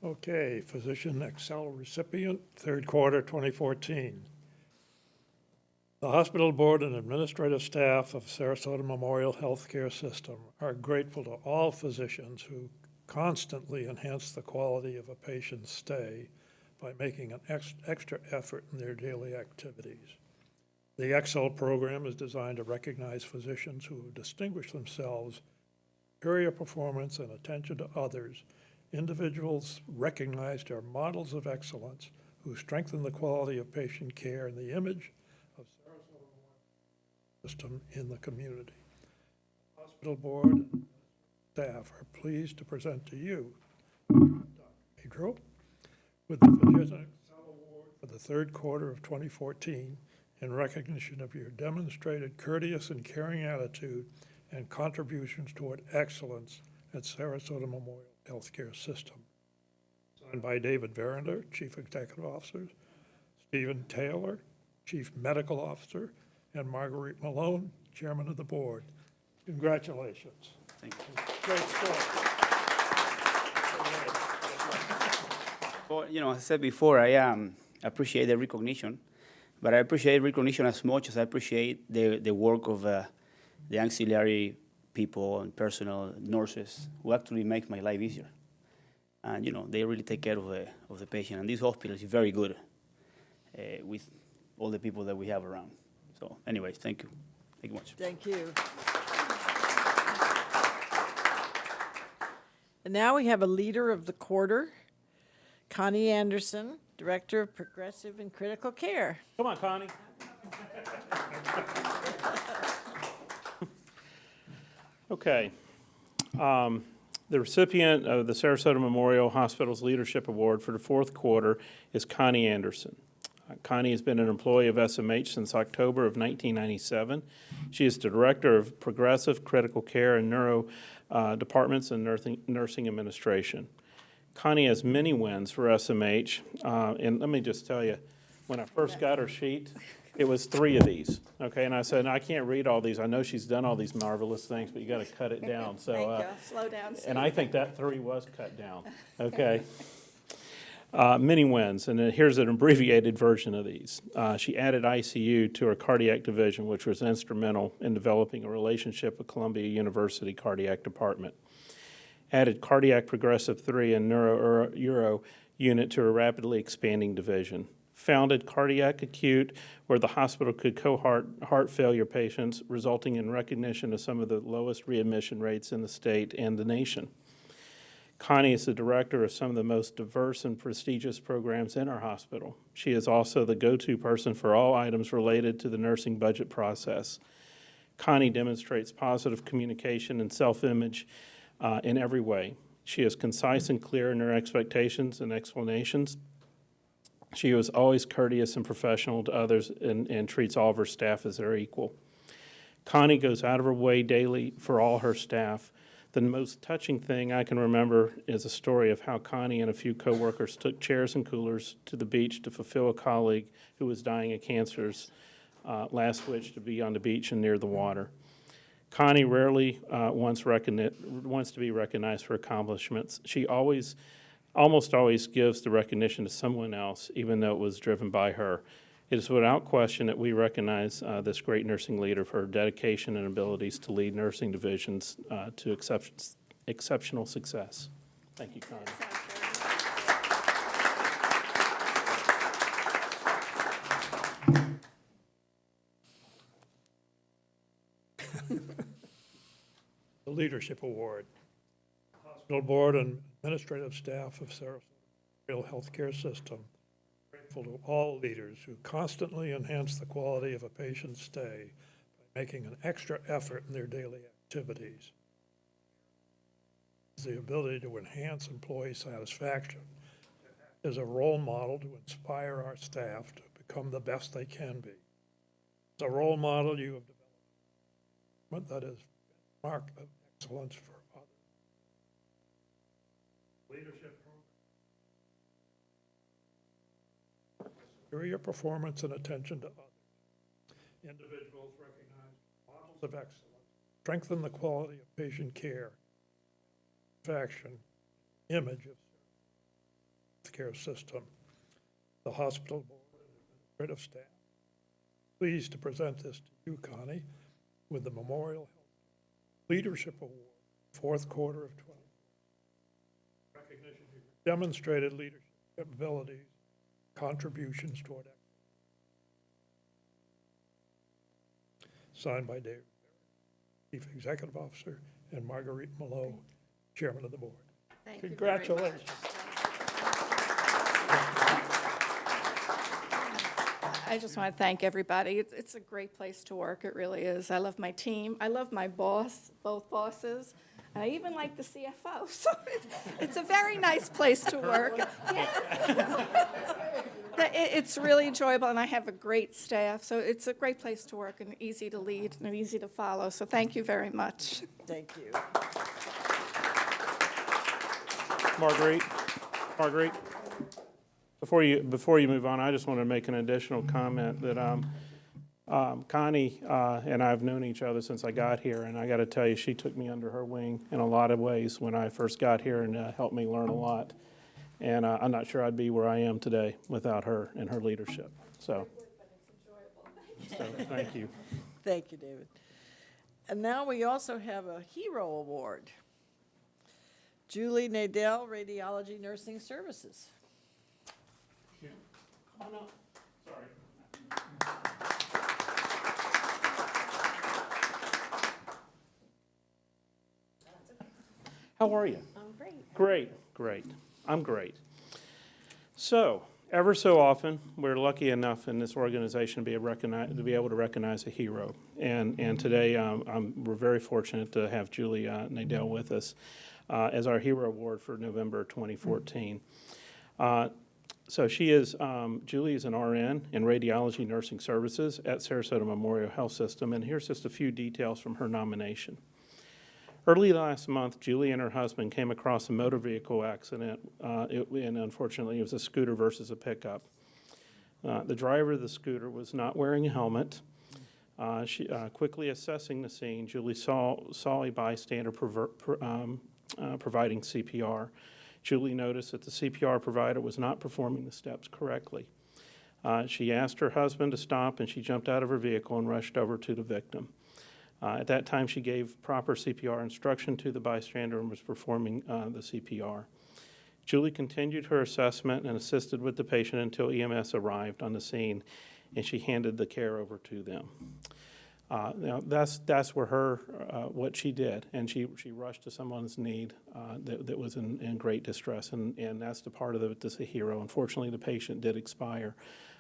Okay, Physician Excel recipient, third quarter 2014. The hospital board and administrative staff of Sarasota Memorial Healthcare System are grateful to all physicians who constantly enhance the quality of a patient's stay by making an extra effort in their daily activities. The Excel program is designed to recognize physicians who have distinguished themselves, superior performance and attention to others. Individuals recognized are models of excellence who strengthen the quality of patient care and the image of Sarasota system in the community. The hospital board and staff are pleased to present to you, Dr. Pedro, with the Physician Excel Award for the third quarter of 2014 in recognition of your demonstrated courteous and caring attitude and contributions toward excellence at Sarasota Memorial Healthcare System. Signed by David Verinder, Chief Executive Officer, Stephen Taylor, Chief Medical Officer, and Marguerite Malone, Chairman of the Board. Congratulations. Thank you. Great story. Well, as I said before, I appreciate the recognition, but I appreciate recognition as much as I appreciate the work of the ancillary people and personnel, nurses, who actually make my life easier. And, they really take care of the patient. And this hospital is very good with all the people that we have around. So anyways, thank you. Thank you much. Thank you. And now we have a leader of the quarter, Connie Anderson, Director of Progressive and Critical Care. Come on, Connie. Okay. The recipient of the Sarasota Memorial Hospital's Leadership Award for the fourth quarter is Connie Anderson. Connie has been an employee of SMH since October of 1997. She is the Director of Progressive Critical Care and Neuro Departments and Nursing Administration. Connie has many wins for SMH, and let me just tell you, when I first got her sheet, it was 3 of these, okay? And I said, I can't read all these. I know she's done all these marvelous things, but you got to cut it down. So, Thank you. Slow down, Steve. and I think that 3 was cut down, okay? Many wins, and here's an abbreviated version of these. She added ICU to her cardiac division, which was instrumental in developing a relationship with Columbia University Cardiac Department. Added cardiac progressive 3 and neuro unit to a rapidly expanding division. Founded cardiac acute, where the hospital could cohort heart failure patients, resulting in recognition of some of the lowest readmission rates in the state and the nation. Connie is the director of some of the most diverse and prestigious programs in our hospital. She is also the go-to person for all items related to the nursing budget process. Connie demonstrates positive communication and self-image in every way. She is concise and clear in her expectations and explanations. She was always courteous and professional to others and treats all of her staff as their equal. Connie goes out of her way daily for all her staff. The most touching thing I can remember is a story of how Connie and a few coworkers took chairs and coolers to the beach to fulfill a colleague who was dying of cancer's last wish to be on the beach and near the water. Connie rarely wants to be recognized for accomplishments. She almost always gives the recognition to someone else, even though it was driven by her. It is without question that we recognize this great nursing leader for her dedication and abilities to lead nursing divisions to exceptional success. Thank you, Connie. The Leadership Award. Hospital Board and administrative staff of Sarasota Memorial Healthcare System are grateful to all leaders who constantly enhance the quality of a patient's stay by making an extra effort in their daily activities. The ability to enhance employee satisfaction is a role model to inspire our staff to become the best they can be. It's a role model you have developed that is a mark of excellence for others. Leadership program. superior performance and attention to others. Individuals recognize models of excellence, strengthen the quality of patient care, satisfaction, image of the healthcare system. The hospital board and administrative staff, pleased to present this to you, Connie, with the Memorial Health Leadership Award, fourth quarter of 20. Recognition of your demonstrated leadership abilities, contributions toward excellence. Signed by David, Chief Executive Officer, and Marguerite Malone, Chairman of the Board. Thank you very much. Congratulations. I just want to thank everybody. It's a great place to work. It really is. I love my team. I love my boss, both bosses. And I even like the CFO. So it's a very nice place to work. Yes. It's really enjoyable, and I have a great staff. So it's a great place to work and easy to lead and easy to follow. So thank you very much. Thank you. Marguerite, before you move on, I just want to make an additional comment that Connie and I have known each other since I got here, and I got to tell you, she took me under her wing in a lot of ways when I first got here and helped me learn a lot. And I'm not sure I'd be where I am today without her and her leadership. So, thank you. Thank you, David. And now we also have a Hero Award. Julie Nadell, Radiology Nursing Services. Oh, no, sorry. How are you? I'm great. Great. I'm great. So, ever so often, we're lucky enough in this organization to be able to recognize a hero. And today, we're very fortunate to have Julie Nadell with us as our Hero Award for November 2014. So she is, Julie is an RN in Radiology Nursing Services at Sarasota Memorial Health System, and here's just a few details from her nomination. Early last month, Julie and her husband came across a motor vehicle accident, and unfortunately it was a scooter versus a pickup. The driver of the scooter was not wearing a helmet. Quickly assessing the scene, Julie saw a bystander providing CPR. Julie noticed that the CPR provider was not performing the steps correctly. She asked her husband to stop, and she jumped out of her vehicle and rushed over to the victim. At that time, she gave proper CPR instruction to the bystander and was performing the CPR. Julie continued her assessment and assisted with the patient until EMS arrived on the scene, and she handed the care over to them. Now that's where what she did, and she rushed to someone's need that was in great distress, and that's the part of it that's a hero. Unfortunately, the patient did expire,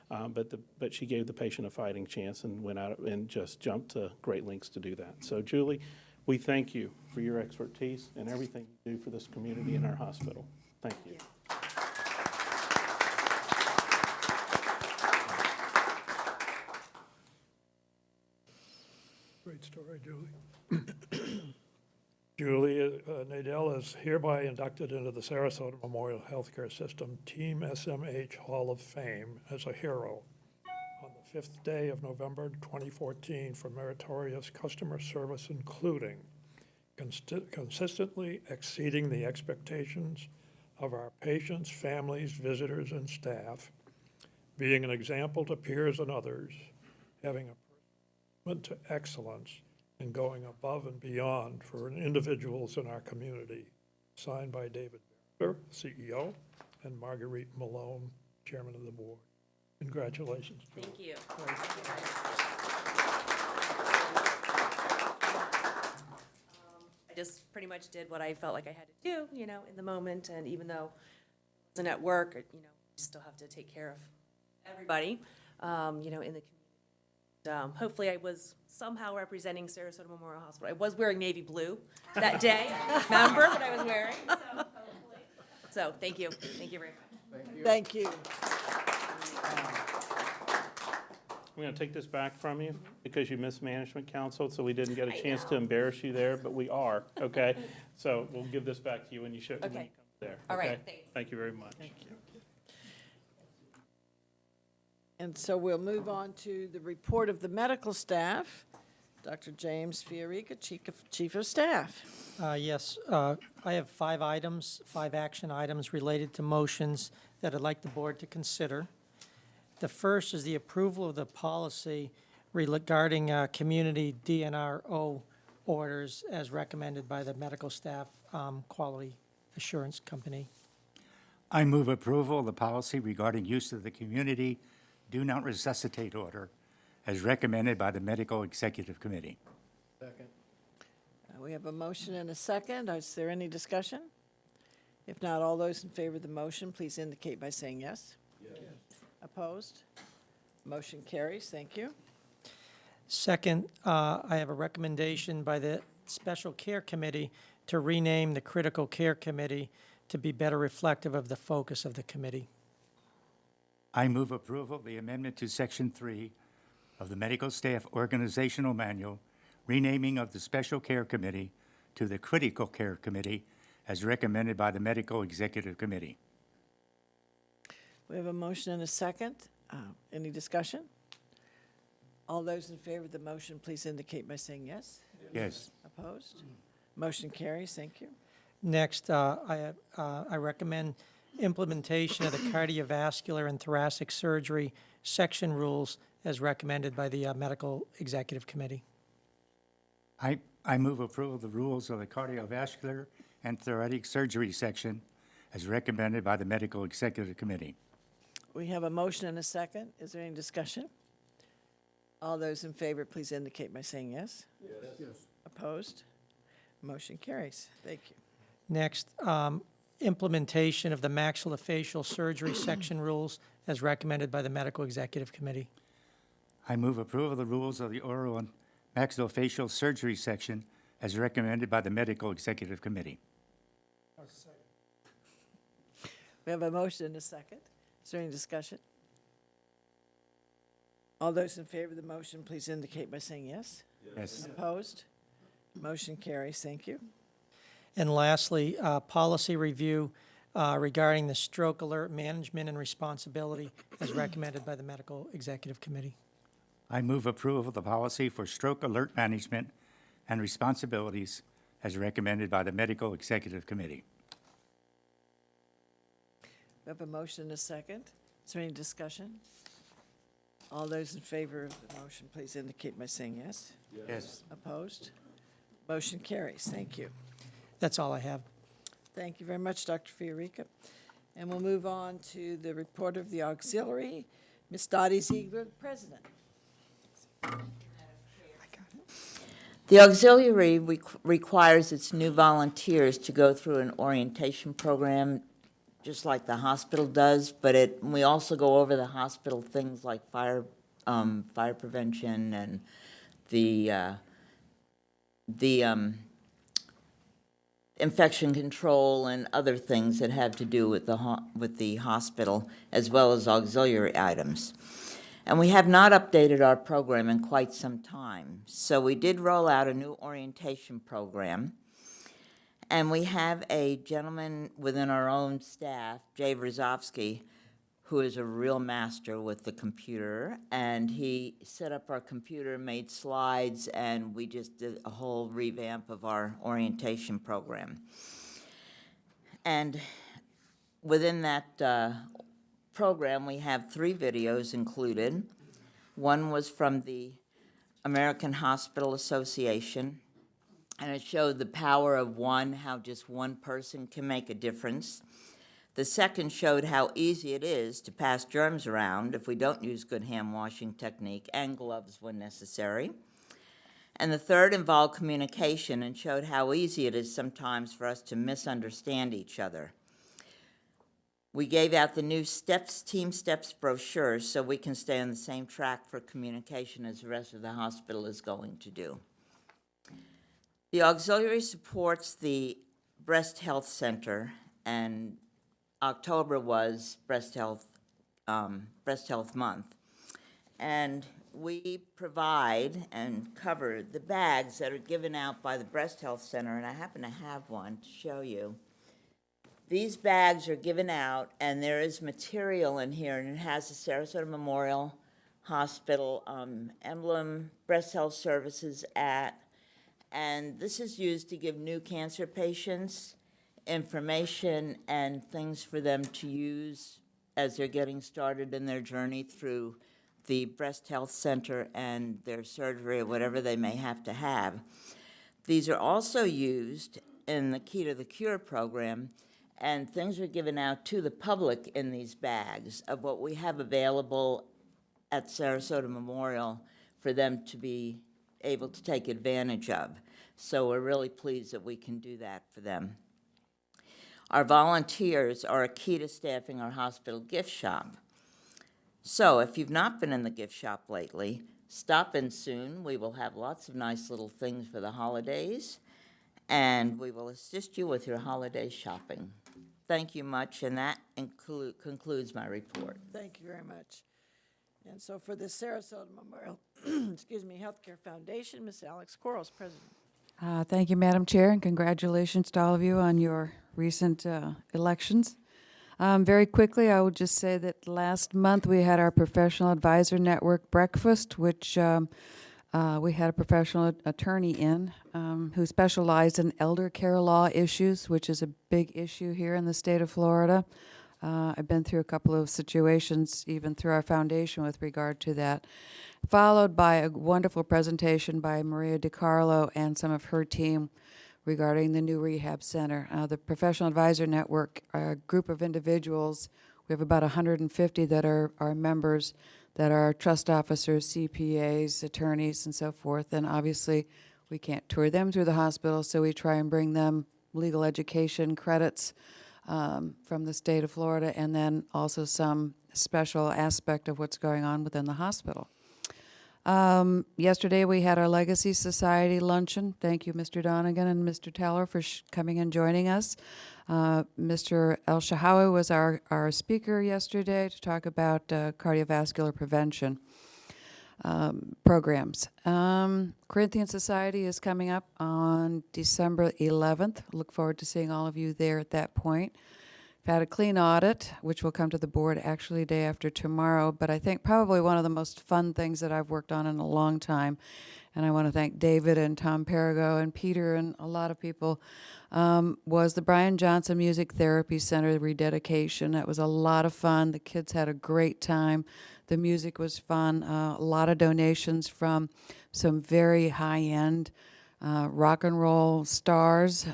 but she gave the patient a fighting chance and went out and just jumped to great lengths to do that. So Julie, we thank you for your expertise and everything you do for this community and our hospital. Thank you. Great story, Julie. Julie Nadell is hereby inducted into the Sarasota Memorial Healthcare System Team SMH Hall of Fame as a hero on the 5th day of November 2014 for meritorious customer service, including consistently exceeding the expectations of our patients, families, visitors, and staff, being an example to peers and others, having a to excellence, and going above and beyond for individuals in our community. Signed by David Barber, CEO, and Marguerite Malone, Chairman of the Board. Congratulations, Julie. Thank you. I just pretty much did what I felt like I had to do, in the moment, and even though I wasn't at work, you still have to take care of everybody, in the community. Hopefully I was somehow representing Sarasota Memorial Hospital. I was wearing navy blue that day. Remember what I was wearing? So thank you. Thank you very much. Thank you. I'm going to take this back from you because you missed management council, so we didn't get a chance to embarrass you there, but we are, okay? So we'll give this back to you when you when you come there. All right, okay? thanks. Thank you very much. Thank you. And so we'll move on to the report of the medical staff. Dr. James Fiorica, Chief of Staff. Yes, I have 5 items, 5 action items related to motions that I'd like the board to consider. The first is the approval of the policy regarding community DNRO orders as recommended by the Medical Staff Quality Assurance Company. I move approval of the policy regarding use of the community do not resuscitate order as recommended by the Medical Executive Committee. We have a motion and a second. Is there any discussion? If not, all those in favor of the motion, please indicate by saying yes. Yes. Opposed? Motion carries. Thank you. Second, I have a recommendation by the Special Care Committee to rename the Critical Care Committee to be better reflective of the focus of the committee. I move approval of the amendment to Section 3 of the Medical Staff Organizational Manual, renaming of the Special Care Committee to the Critical Care Committee as recommended by the Medical Executive Committee. We have a motion and a second. Any discussion? All those in favor of the motion, please indicate by saying yes. Yes. Opposed? Motion carries. Thank you. Next, I recommend implementation of the cardiovascular and thoracic surgery section rules as recommended by the Medical Executive Committee. I move approval of the rules of the cardiovascular and thoracic surgery section as recommended by the Medical Executive Committee. We have a motion and a second. Is there any discussion? All those in favor, please indicate by saying yes. Yes. Opposed? Motion carries. Thank you. Next, implementation of the maxillofacial surgery section rules as recommended by the Medical Executive Committee. I move approval of the rules of the oral and maxillofacial surgery section as recommended by the Medical Executive Committee. We have a motion and a second. Is there any discussion? All those in favor of the motion, please indicate by saying yes. Yes. Opposed? Motion carries. Thank you. And lastly, policy review regarding the stroke alert management and responsibility as recommended by the Medical Executive Committee. I move approval of the policy for stroke alert management and responsibilities as recommended by the Medical Executive Committee. We have a motion and a second. Is there any discussion? All those in favor of the motion, please indicate by saying yes. Yes. Opposed? Motion carries. Thank you. That's all I have. Thank you very much, Dr. Fiorica. And we'll move on to the report of the auxiliary. Ms. Dottie Ziegler, President. The auxiliary requires its new volunteers to go through an orientation program, just like the hospital does, but we also go over the hospital things like fire prevention and the infection control and other things that have to do with the hospital, as well as auxiliary items. And we have not updated our program in quite some time. So we did roll out a new orientation program. And we have a gentleman within our own staff, Jay Brzezowski, who is a real master with the computer. And he set up our computer, made slides, and we just did a whole revamp of our orientation program. And within that program, we have 3 videos included. One was from the American Hospital Association, and it showed the power of one, how just one person can make a difference. The second showed how easy it is to pass germs around if we don't use good hand washing technique and gloves when necessary. And the third involved communication and showed how easy it is sometimes for us to misunderstand each other. We gave out the new Team Steps brochure so we can stay on the same track for communication as the rest of the hospital is going to do. The auxiliary supports the Breast Health Center, and October was Breast Health Month. And we provide and cover the bags that are given out by the Breast Health Center, and I happen to have one to show you. These bags are given out, and there is material in here, and it has the Sarasota Memorial Hospital emblem, breast health services at, and this is used to give new cancer patients information and things for them to use as they're getting started in their journey through the breast health center and their surgery or whatever they may have to have. These are also used in the Key to the Cure program, and things are given out to the public in these bags of what we have available at Sarasota Memorial for them to be able to take advantage of. So we're really pleased that we can do that for them. Our volunteers are a key to staffing our hospital gift shop. So if you've not been in the gift shop lately, stop in soon. We will have lots of nice little things for the holidays, and we will assist you with your holiday shopping. Thank you much, and that concludes my report. Thank you very much. And so for the Sarasota Memorial, Healthcare Foundation, Ms. Alex Quarles, President. Thank you, Madam Chair, and congratulations to all of you on your recent elections. Very quickly, I would just say that last month we had our Professional Advisor Network breakfast, which we had a professional attorney in who specialized in elder care law issues, which is a big issue here in the state of Florida. I've been through a couple of situations, even through our foundation, with regard to that, followed by a wonderful presentation by Maria DiCarlo and some of her team regarding the new rehab center. The Professional Advisor Network, a group of individuals, we have about 150 that are members, that are trust officers, CPAs, attorneys, and so forth. And obviously, we can't tour them through the hospital, so we try and bring them legal education credits from the state of Florida, and then also some special aspect of what's going on within the hospital. Yesterday, we had our Legacy Society luncheon. Thank you, Mr. Donegan and Mr. Teller, for coming and joining us. Mr. El Shahawi was our speaker yesterday to talk about cardiovascular prevention programs. Corinthian Society is coming up on December 11th. Look forward to seeing all of you there at that point. We've had a clean audit, which will come to the board actually day after tomorrow, but I think probably one of the most fun things that I've worked on in a long time, and I want to thank David and Tom Perigo and Peter and a lot of people, was the Brian Johnson Music Therapy Center rededication. That was a lot of fun. The kids had a great time. The music was fun. A lot of donations from some very high-end rock and roll stars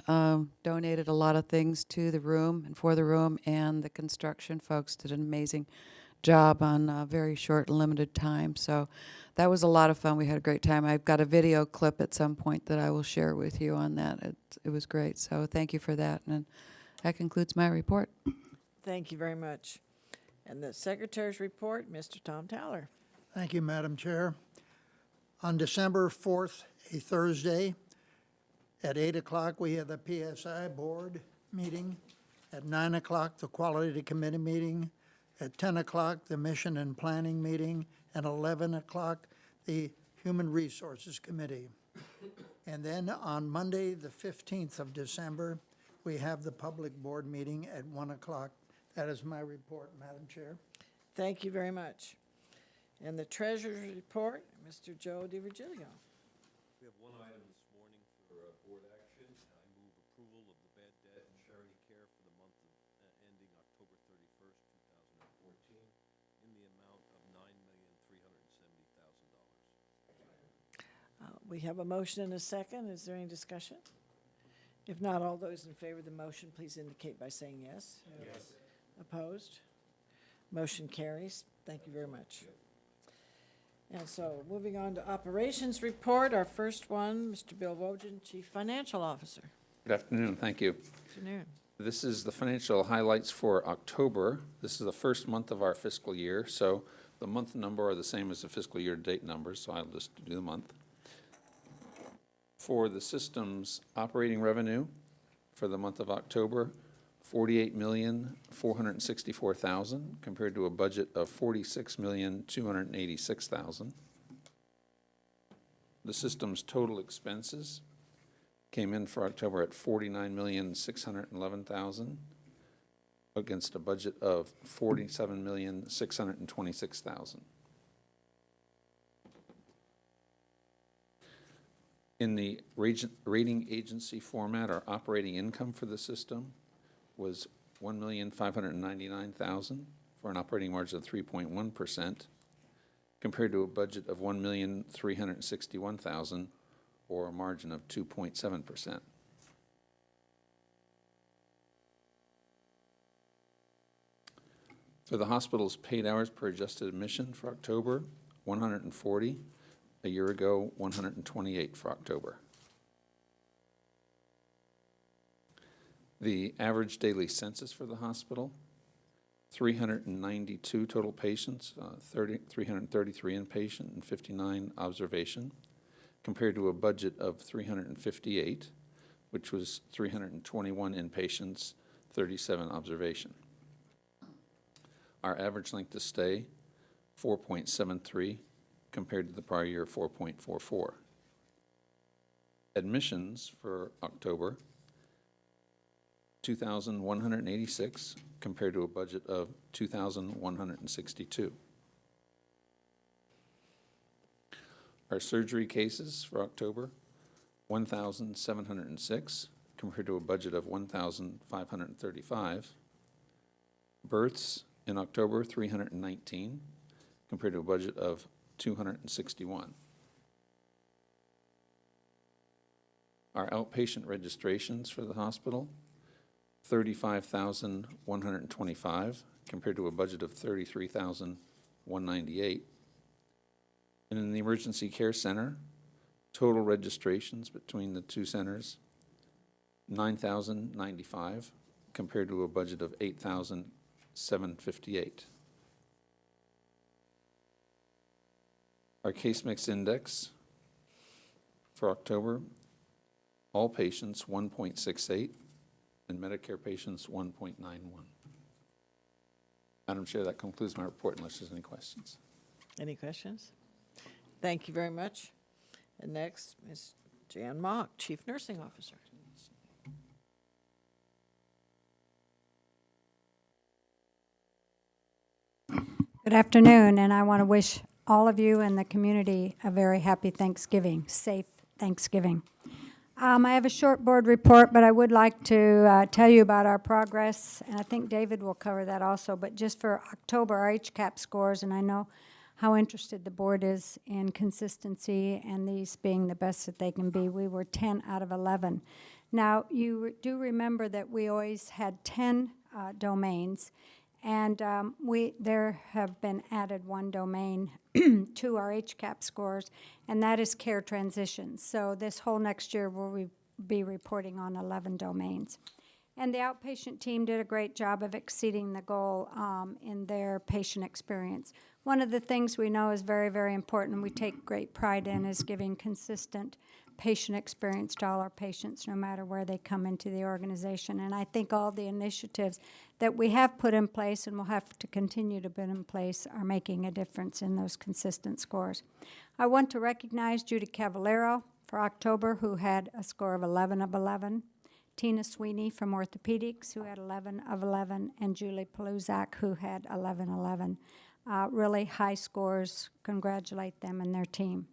donated a lot of things to the room and for the room, and the construction folks did an amazing job on a very short and limited time. So that was a lot of fun. We had a great time. I've got a video clip at some point that I will share with you on that. It was great. So thank you for that. And that concludes my report. Thank you very much. And the Secretary's report, Mr. Tom Towler. Thank you, Madam Chair. On December 4th, a Thursday, at 8 o'clock, we had the PSI Board meeting. At 9 o'clock, the Quality Committee meeting. At 10 o'clock, the Mission and Planning meeting. At 11 o'clock, the Human Resources Committee. And then on Monday, the 15th of December, we have the Public Board meeting at 1 o'clock. That is my report, Madam Chair. Thank you very much. And the Treasurer's report, Mr. Joe DiVirgilio. We have one item this morning for board action. I move approval of the bad debt and charity care for the month of ending October 31st, 2014, in the amount of $9,370,000. We have a motion and a second. Is there any discussion? If not, all those in favor of the motion, please indicate by saying yes. Yes. Opposed? Motion carries. Thank you very much. And so, moving on to operations report, our first one, Mr. Bill Wojin, Chief Financial Officer. Good afternoon, thank you. Good afternoon. This is the financial highlights for October. This is the first month of our fiscal year, so the month number are the same as the fiscal year date numbers, so I'll just do the month. For the system's operating revenue for the month of October, $48,464,000 compared to a budget of $46,286,000. The system's total expenses came in for October at $49,611,000 against a budget of $47,626,000. In the rating agency format, our operating income for the system was $1,599,000 for an operating margin of 3.1%, compared to a budget of $1,361,000 or a margin of 2.7%. For the hospital's paid hours per adjusted admission for October, 140. A year ago, 128 for October. The average daily census for the hospital, 392 total patients, 333 inpatient and 59 observation, compared to a budget of 358, which was 321 inpatients, 37 observation. Our average length of stay, 4.73, compared to the prior year, 4.44. Admissions for October, 2,186, compared to a budget of 2,162. Our surgery cases for October, 1,706, compared to a budget of 1,535. Births in October, 319, compared to a budget of 261. Our outpatient registrations for the hospital, 35,125, compared to a budget of 33,198. And in the emergency care center, total registrations between the two centers, 9,095, compared to a budget of 8,758. Our case mix index for October, all patients 1.68 and Medicare patients 1.91. Madam Chair, that concludes my report unless there's any questions. Any questions? Thank you very much. And next, Ms. Jan Mock, Chief Nursing Officer. Good afternoon, and I want to wish all of you and the community a very happy Thanksgiving, safe Thanksgiving. I have a short board report, but I would like to tell you about our progress, and I think David will cover that also, but just for October, our HCAP scores, and I know how interested the board is in consistency and these being the best that they can be. We were 10 out of 11. Now, you do remember that we always had 10 domains, and there have been added one domain to our HCAP scores, and that is care transitions. So this whole next year, we'll be reporting on 11 domains. And the outpatient team did a great job of exceeding the goal in their patient experience. One of the things we know is very, very important and we take great pride in is giving consistent patient experience to all our patients, no matter where they come into the organization. And I think all the initiatives that we have put in place and will have to continue to put in place are making a difference in those consistent scores. I want to recognize Judy Cavallero for October, who had a score of 11 of 11. Tina Sweeney from Orthopedics, who had 11 of 11, and Julie Paluzak, who had 11. Really high scores. Congratulate them and their team.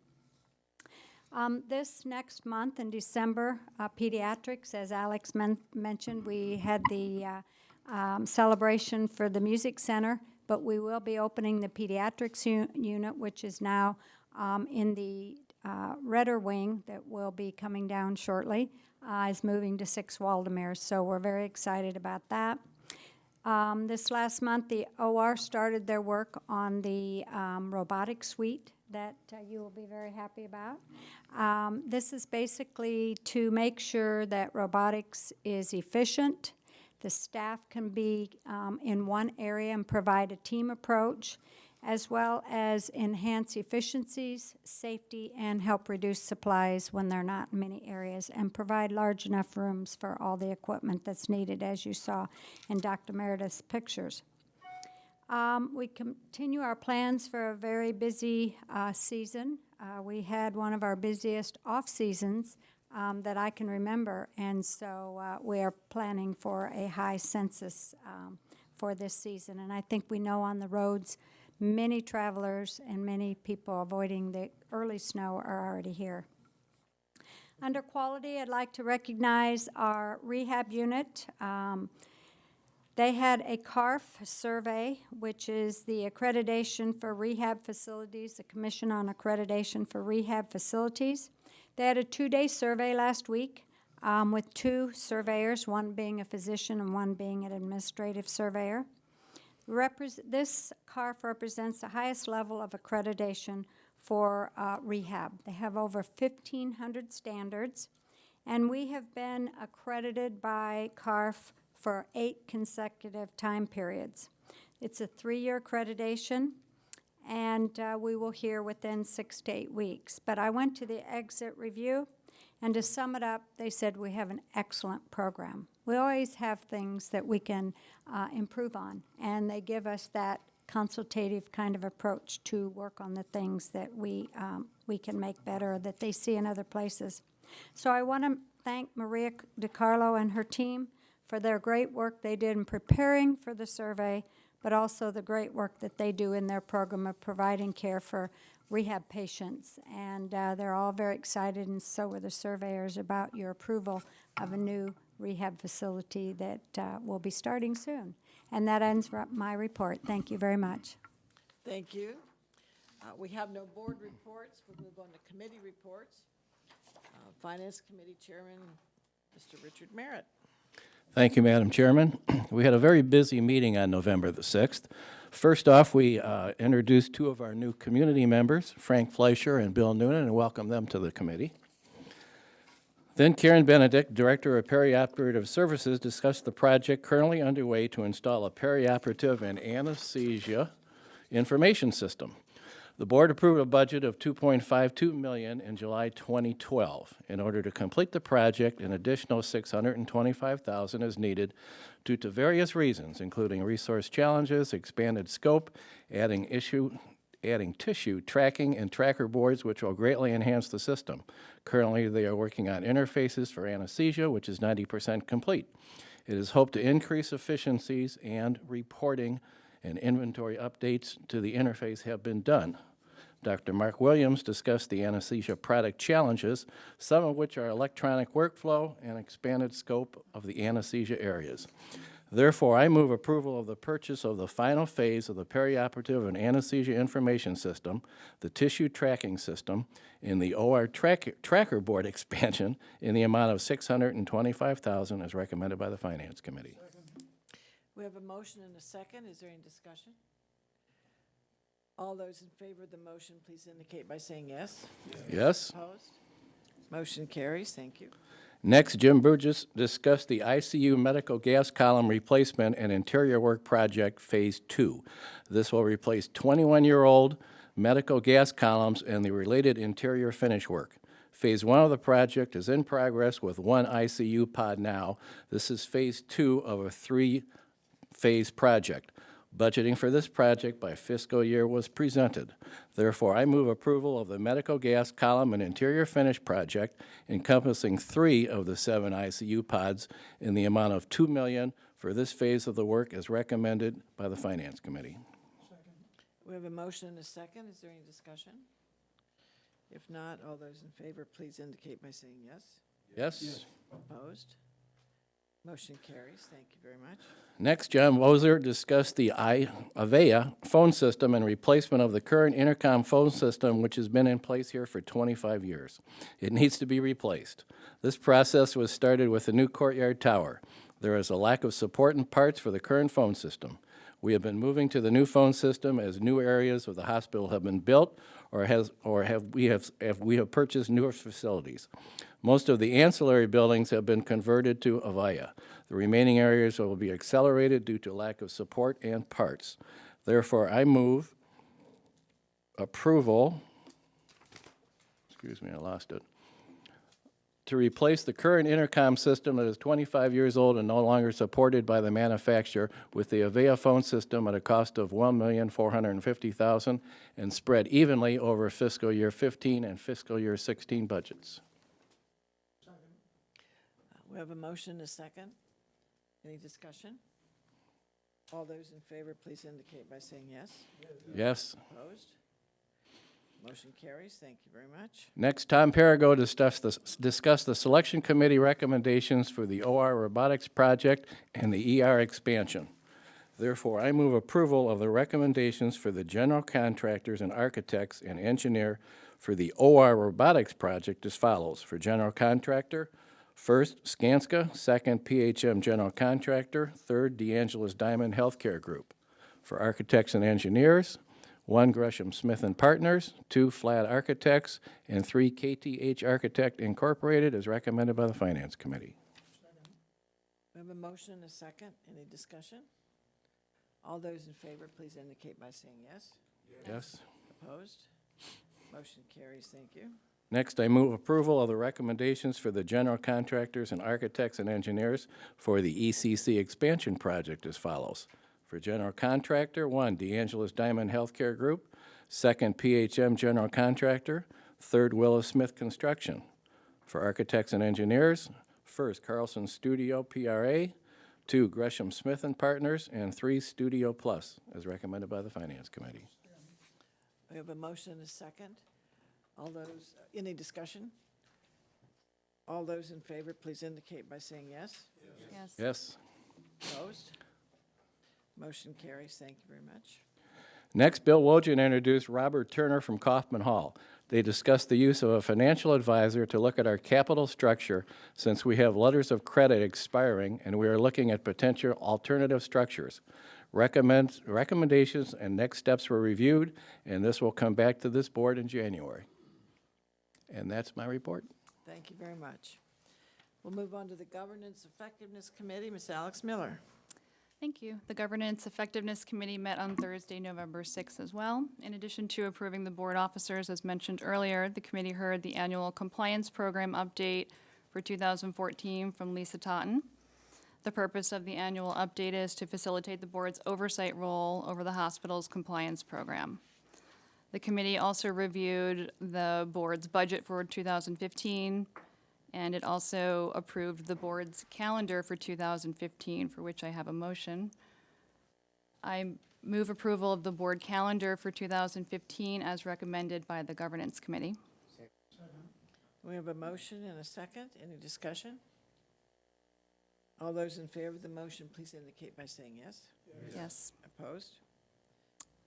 This next month in December, pediatrics, as Alex mentioned, we had the celebration for the music center, but we will be opening the pediatrics unit, which is now in the Redder wing that will be coming down shortly, is moving to 6 Waldemere, so we're very excited about that. This last month, the OR started their work on the robotic suite that you will be very happy about. This is basically to make sure that robotics is efficient, the staff can be in one area and provide a team approach, as well as enhance efficiencies, safety, and help reduce supplies when they're not in many areas, and provide large enough rooms for all the equipment that's needed, as you saw in Dr. Meredith's pictures. We continue our plans for a very busy season. We had one of our busiest off seasons that I can remember, and so we are planning for a high census for this season. And I think we know on the roads, many travelers and many people avoiding the early snow are already here. Under quality, I'd like to recognize our rehab unit. They had a CARF survey, which is the Accreditation for Rehab Facilities, the Commission on Accreditation for Rehab Facilities. They had a 2-day survey last week with 2 surveyors, one being a physician and one being an administrative surveyor. This CARF represents the highest level of accreditation for rehab. They have over 1,500 standards, and we have been accredited by CARF for 8 consecutive time periods. It's a 3-year accreditation, and we will hear within 6 to 8 weeks. But I went to the exit review, and to sum it up, they said we have an excellent program. We always have things that we can improve on, and they give us that consultative kind of approach to work on the things that we can make better, that they see in other places. So I want to thank Maria DiCarlo and her team for their great work they did in preparing for the survey, but also the great work that they do in their program of providing care for rehab patients. And they're all very excited, and so were the surveyors, about your approval of a new rehab facility that will be starting soon. And that ends my report. Thank you very much. Thank you. We have no board reports. We'll move on to committee reports. Finance Committee Chairman, Mr. Richard Merritt. Thank you, Madam Chairman. We had a very busy meeting on November the 6th. First off, we introduced 2 of our new community members, Frank Fleischer and Bill Noonan, and welcomed them to the committee. Then Karen Benedict, Director of Perioperative Services, discussed the project currently underway to install a perioperative and anesthesia information system. The board approved a budget of $2.52 million in July 2012. In order to complete the project, an additional $625,000 is needed due to various reasons, including resource challenges, expanded scope, adding tissue tracking and tracker boards, which will greatly enhance the system. Currently, they are working on interfaces for anesthesia, which is 90% complete. It is hoped to increase efficiencies, and reporting and inventory updates to the interface have been done. Dr. Mark Williams discussed the anesthesia product challenges, some of which are electronic workflow and expanded scope of the anesthesia areas. Therefore, I move approval of the purchase of the final phase of the perioperative and anesthesia information system, the tissue tracking system, and the OR tracker board expansion in the amount of $625,000 as recommended by the Finance Committee. We have a motion and a second. Is there any discussion? All those in favor of the motion, please indicate by saying yes. Yes. Opposed? Motion carries. Thank you. Next, Jim Burgess discussed the ICU medical gas column replacement and interior work project Phase 2. This will replace 21-year-old medical gas columns and the related interior finish work. Phase 1 of the project is in progress with 1 ICU pod now. This is Phase 2 of a 3-phase project. Budgeting for this project by fiscal year was presented. Therefore, I move approval of the medical gas column and interior finish project encompassing 3 of the 7 ICU pods in the amount of $2 million for this phase of the work as recommended by the Finance Committee. We have a motion and a second. Is there any discussion? If not, all those in favor, please indicate by saying yes. Yes. Opposed? Motion carries. Thank you very much. Next, John Wozer discussed the Avaya phone system and replacement of the current intercom phone system, which has been in place here for 25 years. It needs to be replaced. This process was started with the new courtyard tower. There is a lack of support and parts for the current phone system. We have been moving to the new phone system as new areas of the hospital have been built we have purchased newer facilities. Most of the ancillary buildings have been converted to Avaya. The remaining areas will be accelerated due to lack of support and parts. Therefore, I move approval, I lost it, to replace the current intercom system that is 25 years old and no longer supported by the manufacturer with the Avaya phone system at a cost of $1,450,000 and spread evenly over fiscal year 15 and fiscal year 16 budgets. We have a motion and a second. Any discussion? All those in favor, please indicate by saying yes. Yes. Opposed? Motion carries. Thank you very much. Next, Tom Perigo discuss the selection committee recommendations for the OR robotics project and the ER expansion. Therefore, I move approval of the recommendations for the general contractors and architects and engineer for the OR robotics project as follows. For general contractor, first, Skanska; second, PHM General Contractor; third, DeAngelis Diamond Healthcare Group. For architects and engineers, 1, Gresham Smith and Partners; 2, Flat Architects; and 3, KTH Architect Incorporated, as recommended by the Finance Committee. We have a motion and a second. Any discussion? All those in favor, please indicate by saying yes. Yes. Opposed? Motion carries. Thank you. Next, I move approval of the recommendations for the general contractors and architects and engineers for the ECC expansion project as follows. For general contractor, 1, DeAngelis Diamond Healthcare Group; second, PHM General Contractor; third, Willis Smith Construction. For architects and engineers, first, Carlson Studio PRA; 2, Gresham Smith and Partners; and 3, Studio Plus, as recommended by the Finance Committee. We have a motion and a second. All those, any discussion? All those in favor, please indicate by saying yes. Yes. Yes. Opposed? Motion carries. Thank you very much. Next, Bill Wojcik introduced Robert Turner from Kaufman Hall. They discussed the use of a financial advisor to look at our capital structure since we have letters of credit expiring and we are looking at potential alternative structures. Recommendations and next steps were reviewed, and this will come back to this board in January. And that's my report. Thank you very much. We'll move on to the Governance Effectiveness Committee. Ms. Alex Miller. Thank you. The Governance Effectiveness Committee met on Thursday, November 6th as well. In addition to approving the board officers, as mentioned earlier, the committee heard the annual compliance program update for 2014 from Lisa Totten. The purpose of the annual update is to facilitate the board's oversight role over the hospital's compliance program. The committee also reviewed the board's budget for 2015, and it also approved the board's calendar for 2015, for which I have a motion. I move approval of the board calendar for 2015 as recommended by the Governance Committee. We have a motion and a second. Any discussion? All those in favor of the motion, please indicate by saying yes. Yes. Opposed?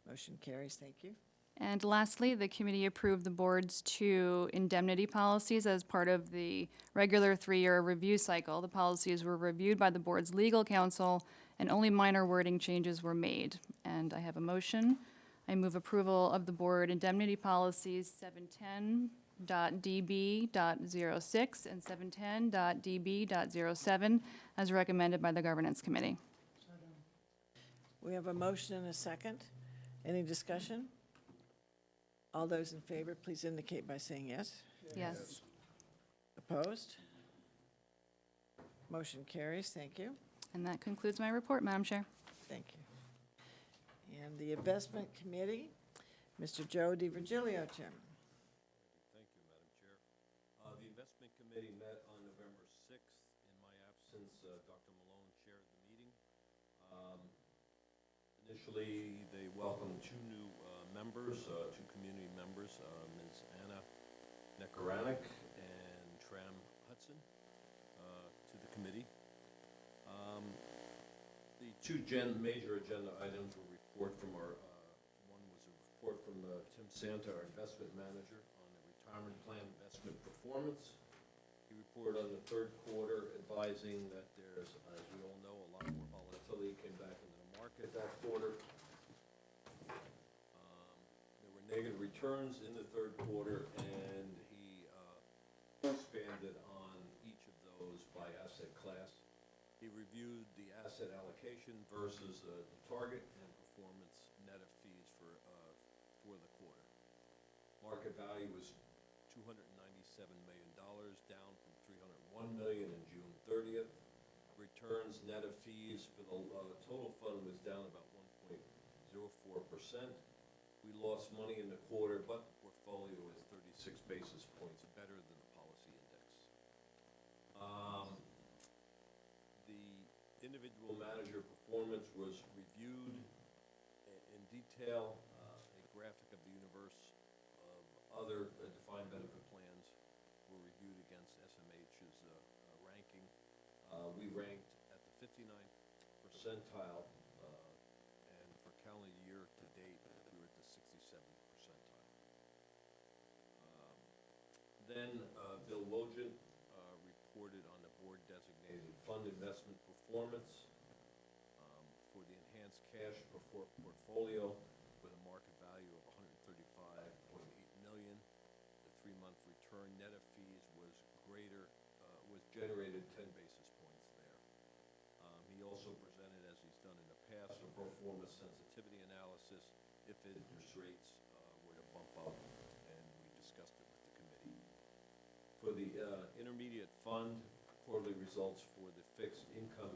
Motion carries. Thank you. And lastly, the committee approved the board's 2 indemnity policies as part of the regular 3-year review cycle. The policies were reviewed by the board's legal counsel, and only minor wording changes were made. And I have a motion. I move approval of the board indemnity policies 710.db.06 and 710.db.07 as recommended by the Governance Committee. We have a motion and a second. Any discussion? All those in favor, please indicate by saying yes. Yes. Opposed? Motion carries. Thank you. And that concludes my report, Madam Chair. Thank you. And the Investment Committee, Mr. Joe DiVirgilio, Chairman. Thank you, Madam Chair. The Investment Committee met on November 6th. In my absence, Dr. Malone chaired the meeting. Initially, they welcomed 2 new members, 2 community members, Ms. Anna Nekoranic and Tram Hudson, to the committee. The 2 major agenda items were report from our, one was a report from Tim Santa, our investment manager, on the retirement plan investment performance. He reported on the 3rd quarter advising that there's, as we all know, a lot more volatility came back into the market that quarter. There were negative returns in the 3rd quarter, and he expanded on each of those by asset class. He reviewed the asset allocation versus the target and performance net of fees for the quarter. Market value was $297 million, down from $301 million in June 30th. Returns net of fees for the total fund was down about 1.04%. We lost money in the quarter, but the portfolio is 36 basis points better than the policy index. The individual manager performance was reviewed reviewed in detail a graphic of the universe of other defined benefit plans were reviewed against SMH's ranking. We ranked at the 59th percentile, and for calendar year to date, we were at the 67th percentile. Then Bill Wojcik reported on the board-designated fund investment performance for the enhanced cash portfolio with a market value of $135.8 million. The 3-month return net of fees was generated 10 basis points there. He also presented, as he's done in the past, a pro forma sensitivity analysis if interest rates were to bump up, and we discussed it with the committee. For the intermediate fund, quarterly results for the fixed income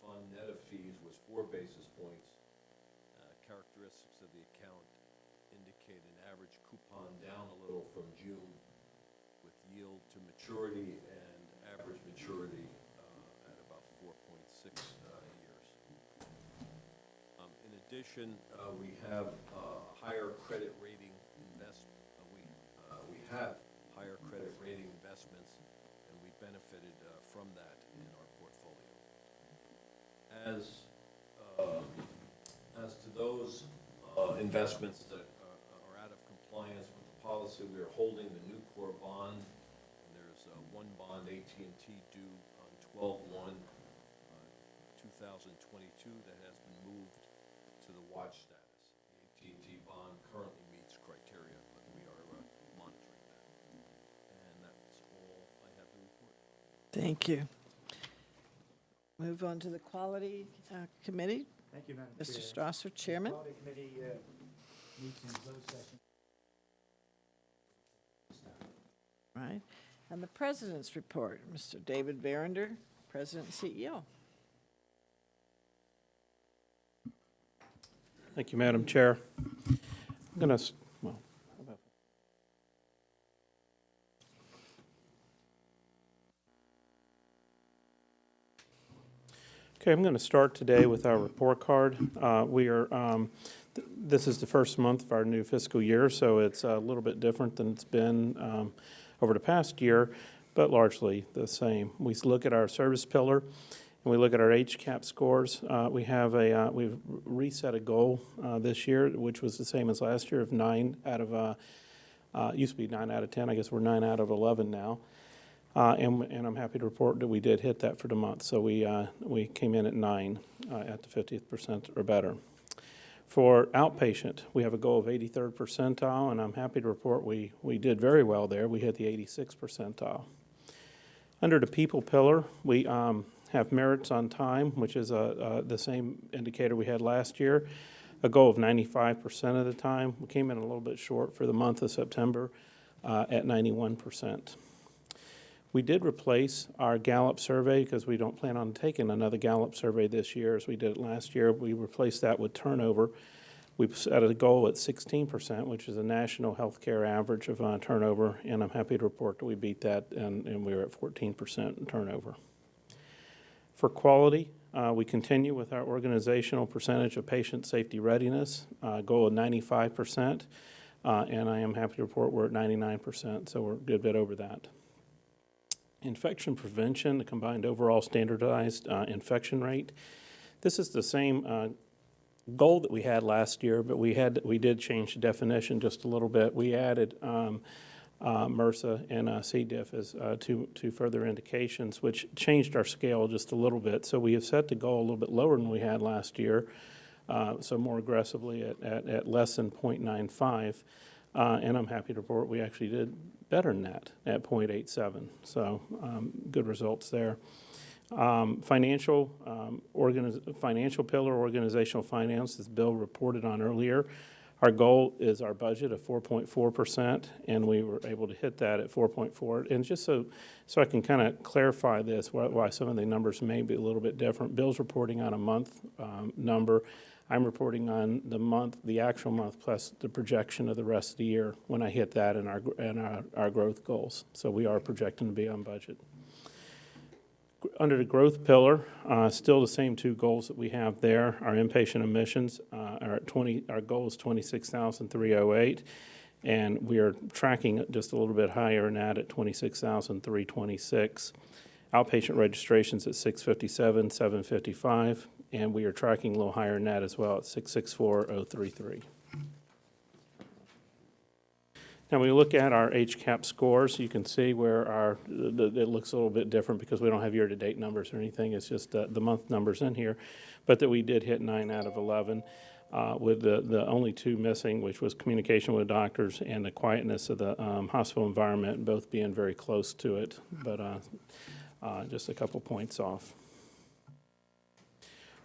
fund net of fees was 4 basis points. Characteristics of the account indicate an average coupon down a little from June, with yield to maturity and average maturity at about 4.6 years. In addition, we have higher credit rating we have higher credit rating investments, and we benefited from that in our portfolio. As to those investments that are out of compliance with the policy, we are holding the Nucor bond, and there's one bond, AT&T, due on 12/1/2022 that has been moved to the watch status. The AT&T bond currently meets criteria, but we are monitoring that. And that's all I have to report. Thank you. Move on to the Quality Committee. Thank you, Madam Mr. Chair. Strasser, Chairman. Quality Committee meets in closed session. Right. And the President's Report, Mr. David Verinder, President and CEO. Thank you, Madam Chair. I'm going to, well, how about okay, I'm going to start today with our report card. This is the first month of our new fiscal year, so it's a little bit different than it's been over the past year, but largely the same. We look at our service pillar, and we look at our HCAP scores. We've reset a goal this year, which was the same as last year, of 9 out of, used to be 9 out of 10. I guess we're 9 out of 11 now. And I'm happy to report that we did hit that for the month. So we came in at 9 at the 50th percent or better. For outpatient, we have a goal of 83rd percentile, and I'm happy to report we did very well there. We hit the 86th percentile. Under the people pillar, we have merits on time, which is the same indicator we had last year, a goal of 95% of the time. We came in a little bit short for the month of September at 91%. We did replace our Gallup survey because we don't plan on taking another Gallup survey this year as we did last year. We replaced that with turnover. We set a goal at 16%, which is a national healthcare average of turnover, and I'm happy to report that we beat that, and we were at 14% in turnover. For quality, we continue with our organizational percentage of patient safety readiness, goal of 95%, and I am happy to report we're at 99%, so we're a good bit over that. Infection prevention, the combined overall standardized infection rate. This is the same goal that we had last year, but we did change the definition just a little bit. We added MRSA and C. diff as two further indications, which changed our scale just a little bit. So we have set the goal a little bit lower than we had last year, so more aggressively at less than 0.95. And I'm happy to report we actually did better than that at 0.87. So good results there. Financial pillar, organizational finance, as Bill reported on earlier. Our goal is our budget of 4.4%, and we were able to hit that at 4.4. And just so I can kind of clarify this, why some of the numbers may be a little bit different. Bill's reporting on a month number. I'm reporting on the actual month plus the projection of the rest of the year when I hit that and our growth goals. So we are projecting to be on budget. Under the growth pillar, still the same two goals that we have there. Our inpatient admissions are at 20. Our goal is 26,308, and we are tracking just a little bit higher than that at 26,326. Outpatient registrations at 657, 755, and we are tracking a little higher than that as well at 664,033. Now, when we look at our HCAP scores, you can see where it looks a little bit different because we don't have year-to-date numbers or anything. It's just the month numbers in here, but that we did hit 9 out of 11, with the only 2 missing, which was communication with doctors and the quietness of the hospital environment, both being very close to it, but just a couple points off.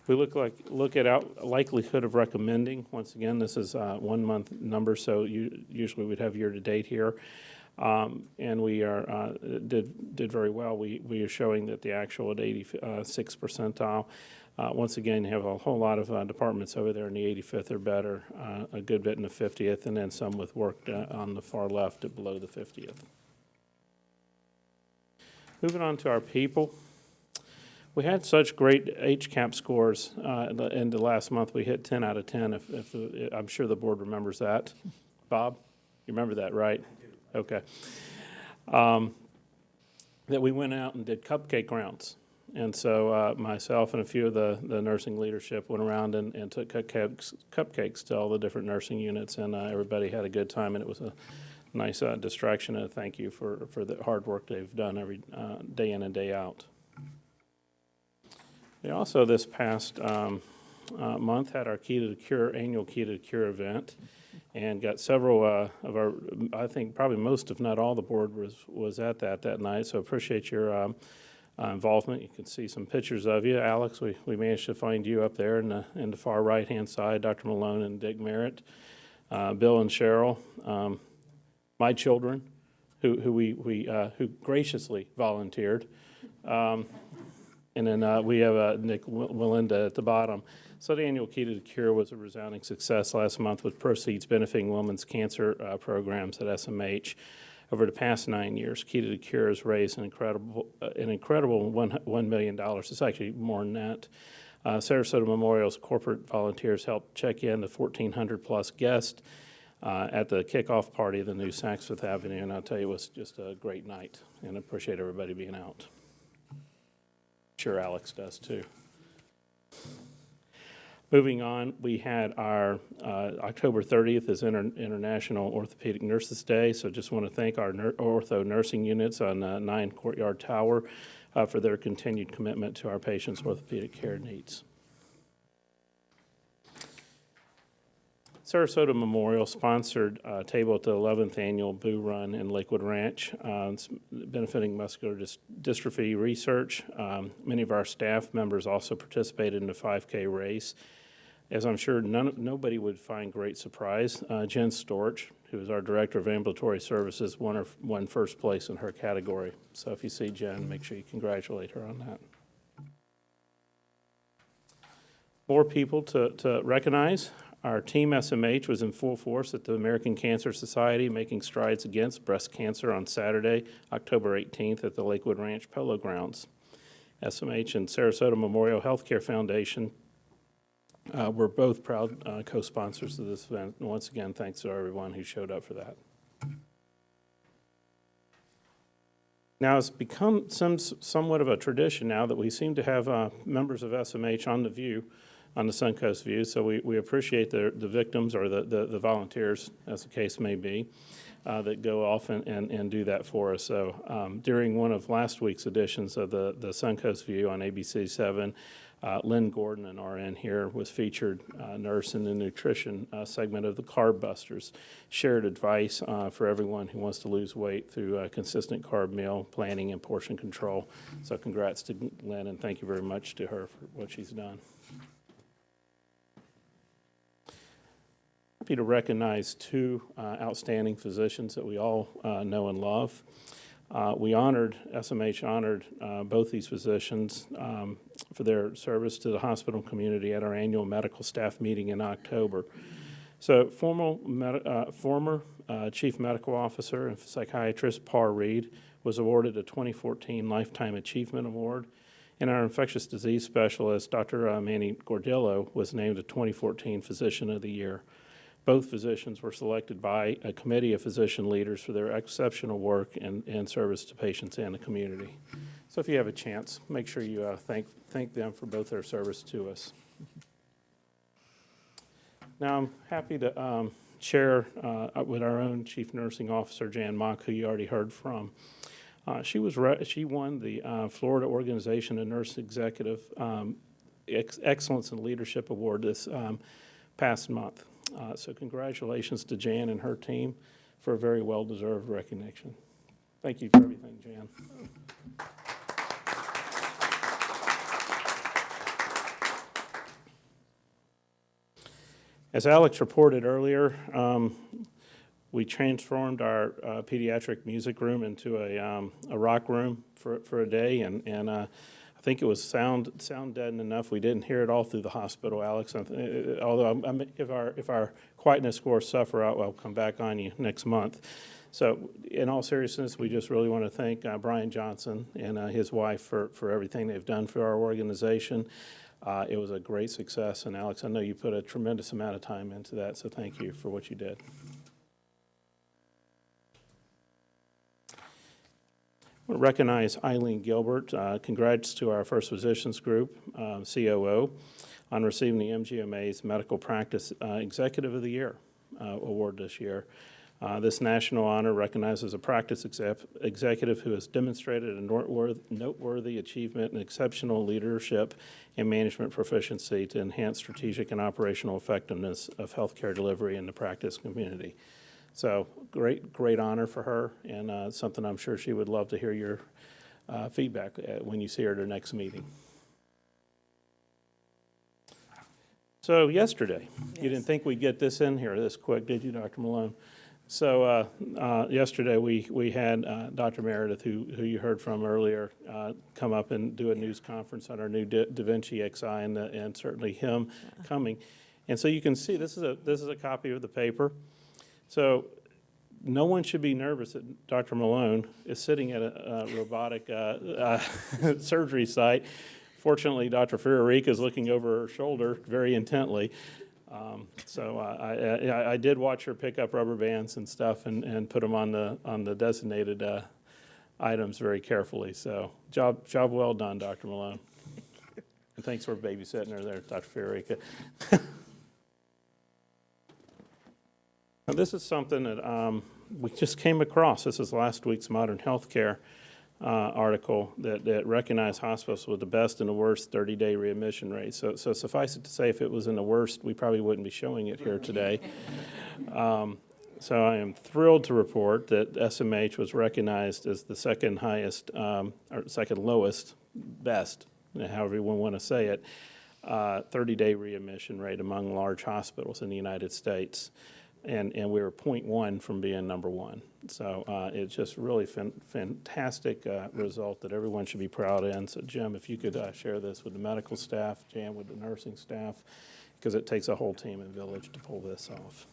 We look at likelihood of recommending. Once again, this is 1 month number, so usually we'd have year to date here, and we are did very well. We are showing that the actual at 86th percentile. Once again, you have a whole lot of departments over there in the 85th or better, a good bit in the 50th, and then some with work on the far left at below the 50th. Moving on to our people. We had such great HCAP scores in the last month. We hit 10 out of 10. If I'm sure the board remembers that. Bob, you remember that, right? Okay. That we went out and did cupcake rounds. And so myself and a few of the nursing leadership went around and took cupcakes to all the different nursing units, and everybody had a good time, and it was a nice distraction, and a thank you for the hard work they've done every day in and day out. We also, this past month, had our Key to the Cure, annual Key to the Cure event, and got several of our, I think probably most, if not all, the board was at that night, so appreciate your involvement. You can see some pictures of you. Alex, we managed to find you up there in the far right-hand side, Dr. Malone and Dick Merritt, Bill and Cheryl, my children, who graciously volunteered. And then we have Nick Willinda at the bottom. So the annual Key to the Cure was a resounding success last month, with proceeds benefiting women's cancer programs at SMH. Over the past 9 years, Key to the Cure has raised an incredible $1 million. It's actually more than that. Sarasota Memorial's corporate volunteers helped check in the 1,400 plus guests at the kickoff party of the new Saks Fifth Avenue, and I'll tell you, it was just a great night, and I appreciate everybody being out. Sure, Alex does too. Moving on, we had our October 30th is International Orthopedic Nurses Day, so just want to thank our ortho nursing units on 9 Courtyard Tower for their continued commitment to our patients' orthopedic care needs. Sarasota Memorial sponsored a table at the 11th annual Boo Run in Lakewood Ranch, benefiting muscular dystrophy research. Many of our staff members also participated in the 5K race. As I'm sure nobody would find great surprise, Jen Storch, who is our Director of Ambulatory Services, won first place in her category. So if you see Jen, make sure you congratulate her on that. More people to recognize. Our team SMH was in full force at the American Cancer Society, making strides against breast cancer on Saturday, October 18th at the Lakewood Ranch Polo Grounds. SMH and Sarasota Memorial Healthcare Foundation were both proud co-sponsors of this event. And once again, thanks to everyone who showed up for that. Now, it's become somewhat of a tradition now that we seem to have members of SMH on the View, on the Suncoast View, so we appreciate the victims or the volunteers, as the case may be, that go off and do that for us. So during one of last week's editions of the Suncoast View on ABC 7, Lynn Gordon, an RN here, was featured nurse in the nutrition segment of the Carb Busters, shared advice for everyone who wants to lose weight through consistent carb meal planning and portion control. So congrats to Lynn, and thank you very much to her for what she's done. Happy to recognize 2 outstanding physicians that we all know and love. SMH honored both these physicians for their service to the hospital community at our annual medical staff meeting in October. So former Chief Medical Officer and psychiatrist Par Reed was awarded a 2014 Lifetime Achievement Award. And our infectious disease specialist, Dr. Manny Gordillo, was named the 2014 Physician of the Year. Both physicians were selected by a committee of physician leaders for their exceptional work and service to patients and the community. So if you have a chance, make sure you thank them for both their service to us. Now, I'm happy to share with our own Chief Nursing Officer, Jan Mock, who you already heard from. She won the Florida Organization of Nurse Executive Excellence in Leadership Award this past month. So congratulations to Jan and her team for a very well-deserved recognition. Thank you for everything, Jan. As Alex reported earlier, we transformed our pediatric music room into a rock room for a day, and I think it was sound deadened enough. We didn't hear it all through the hospital, Alex. Although if our quietness scores suffer, I'll come back on you next month. So, in all seriousness, we just really want to thank Brian Johnson and his wife for everything they've done for our organization. It was a great success, and Alex, I know you put a tremendous amount of time into that, so thank you for what you did. I want to recognize Eileen Gilbert. Congrats to our First Physicians Group, COO, on receiving the MGMA's Medical Practice Executive of the Year award this year. This national honor recognizes a practice executive who has demonstrated a noteworthy achievement and exceptional leadership and management proficiency to enhance strategic and operational effectiveness of healthcare delivery in the practice community. So great honor for her, and something I'm sure she would love to hear your feedback when you see her at her next meeting. So yesterday, you didn't think we'd get this in here this quick, did you, Dr. Malone? So yesterday we had Dr. Meredith, who you heard from earlier, come up and do a news conference on our new Da Vinci XI, and certainly him coming. And so you can see this is a copy of the paper. So no one should be nervous that Dr. Malone is sitting at a robotic surgery site. Fortunately, Dr. Federica is looking over her shoulder very intently. So I did watch her pick up rubber bands and stuff and put them on the designated items very carefully. So job well done, Dr. Malone. And thanks for babysitting her there, Dr. Federica. Now, this is something that we just came across. This is last week's Modern Healthcare article that recognized hospitals with the best and the worst 30-day readmission rate. So suffice it to say, if it was in the worst, we probably wouldn't be showing it here today. So I am thrilled to report that SMH was recognized as the second highest, or second lowest, best, however you want to say it, 30-day readmission rate among large hospitals in the United States. And we were 0.1 from being number one. So it's just really fantastic result that everyone should be proud of. And so, Jim, if you could share this with the medical staff, Jan with the nursing staff, because it takes a whole team and village to pull this off.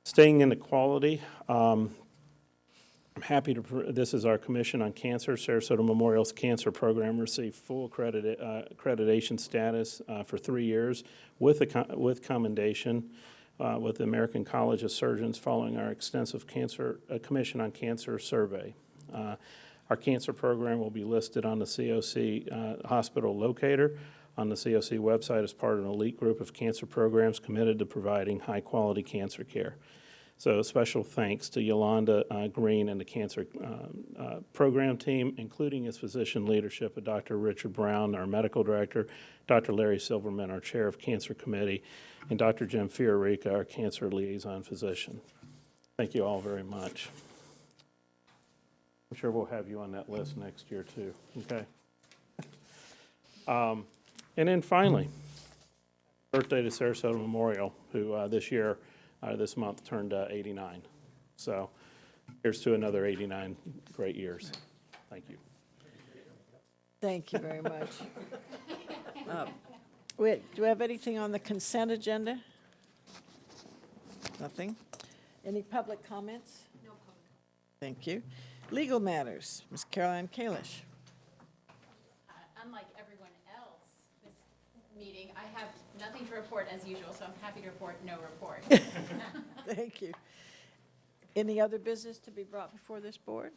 Staying in the quality, I'm happy to, this is our Commission on Cancer. Sarasota Memorial's cancer program received full accreditation status for 3 years with commendation with the American College of Surgeons following our extensive Commission on Cancer survey. Our cancer program will be listed on the COC hospital locator on the COC website as part of an elite group of cancer programs committed to providing high-quality cancer care. So special thanks to Yolanda Green and the cancer program team, including his physician leadership of Dr. Richard Brown, our medical director, Dr. Larry Silverman, our chair of cancer committee, and Dr. Jim Federica, our cancer liaison physician. Thank you all very much. I'm sure we'll have you on that list next year too, okay? And then finally, birthday to Sarasota Memorial, who this month turned 89. So here's to another 89 great years. Thank you. Thank you very much. Do we have anything on the consent agenda? Nothing? Any public comments? No public. Thank you. Legal matters, Ms. Caroline Kalish. Unlike everyone else this meeting, I have nothing to report as usual, so I'm happy to report no report. Thank you. Any other business to be brought before this board?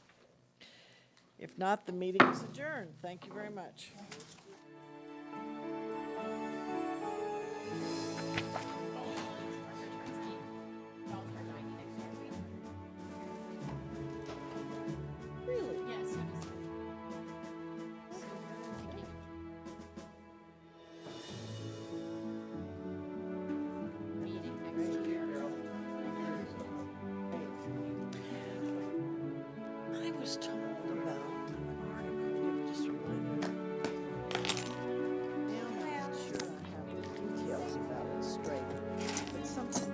If not, the meeting is adjourned. Thank you very much. Really? Yes. Meeting next year. I was told about an article, you just reminded me. Now I'm not sure I have the details about it straight, but something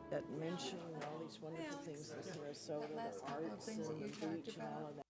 that mentioned all these wonderful things in Sarasota, the arts and the beach and all of that.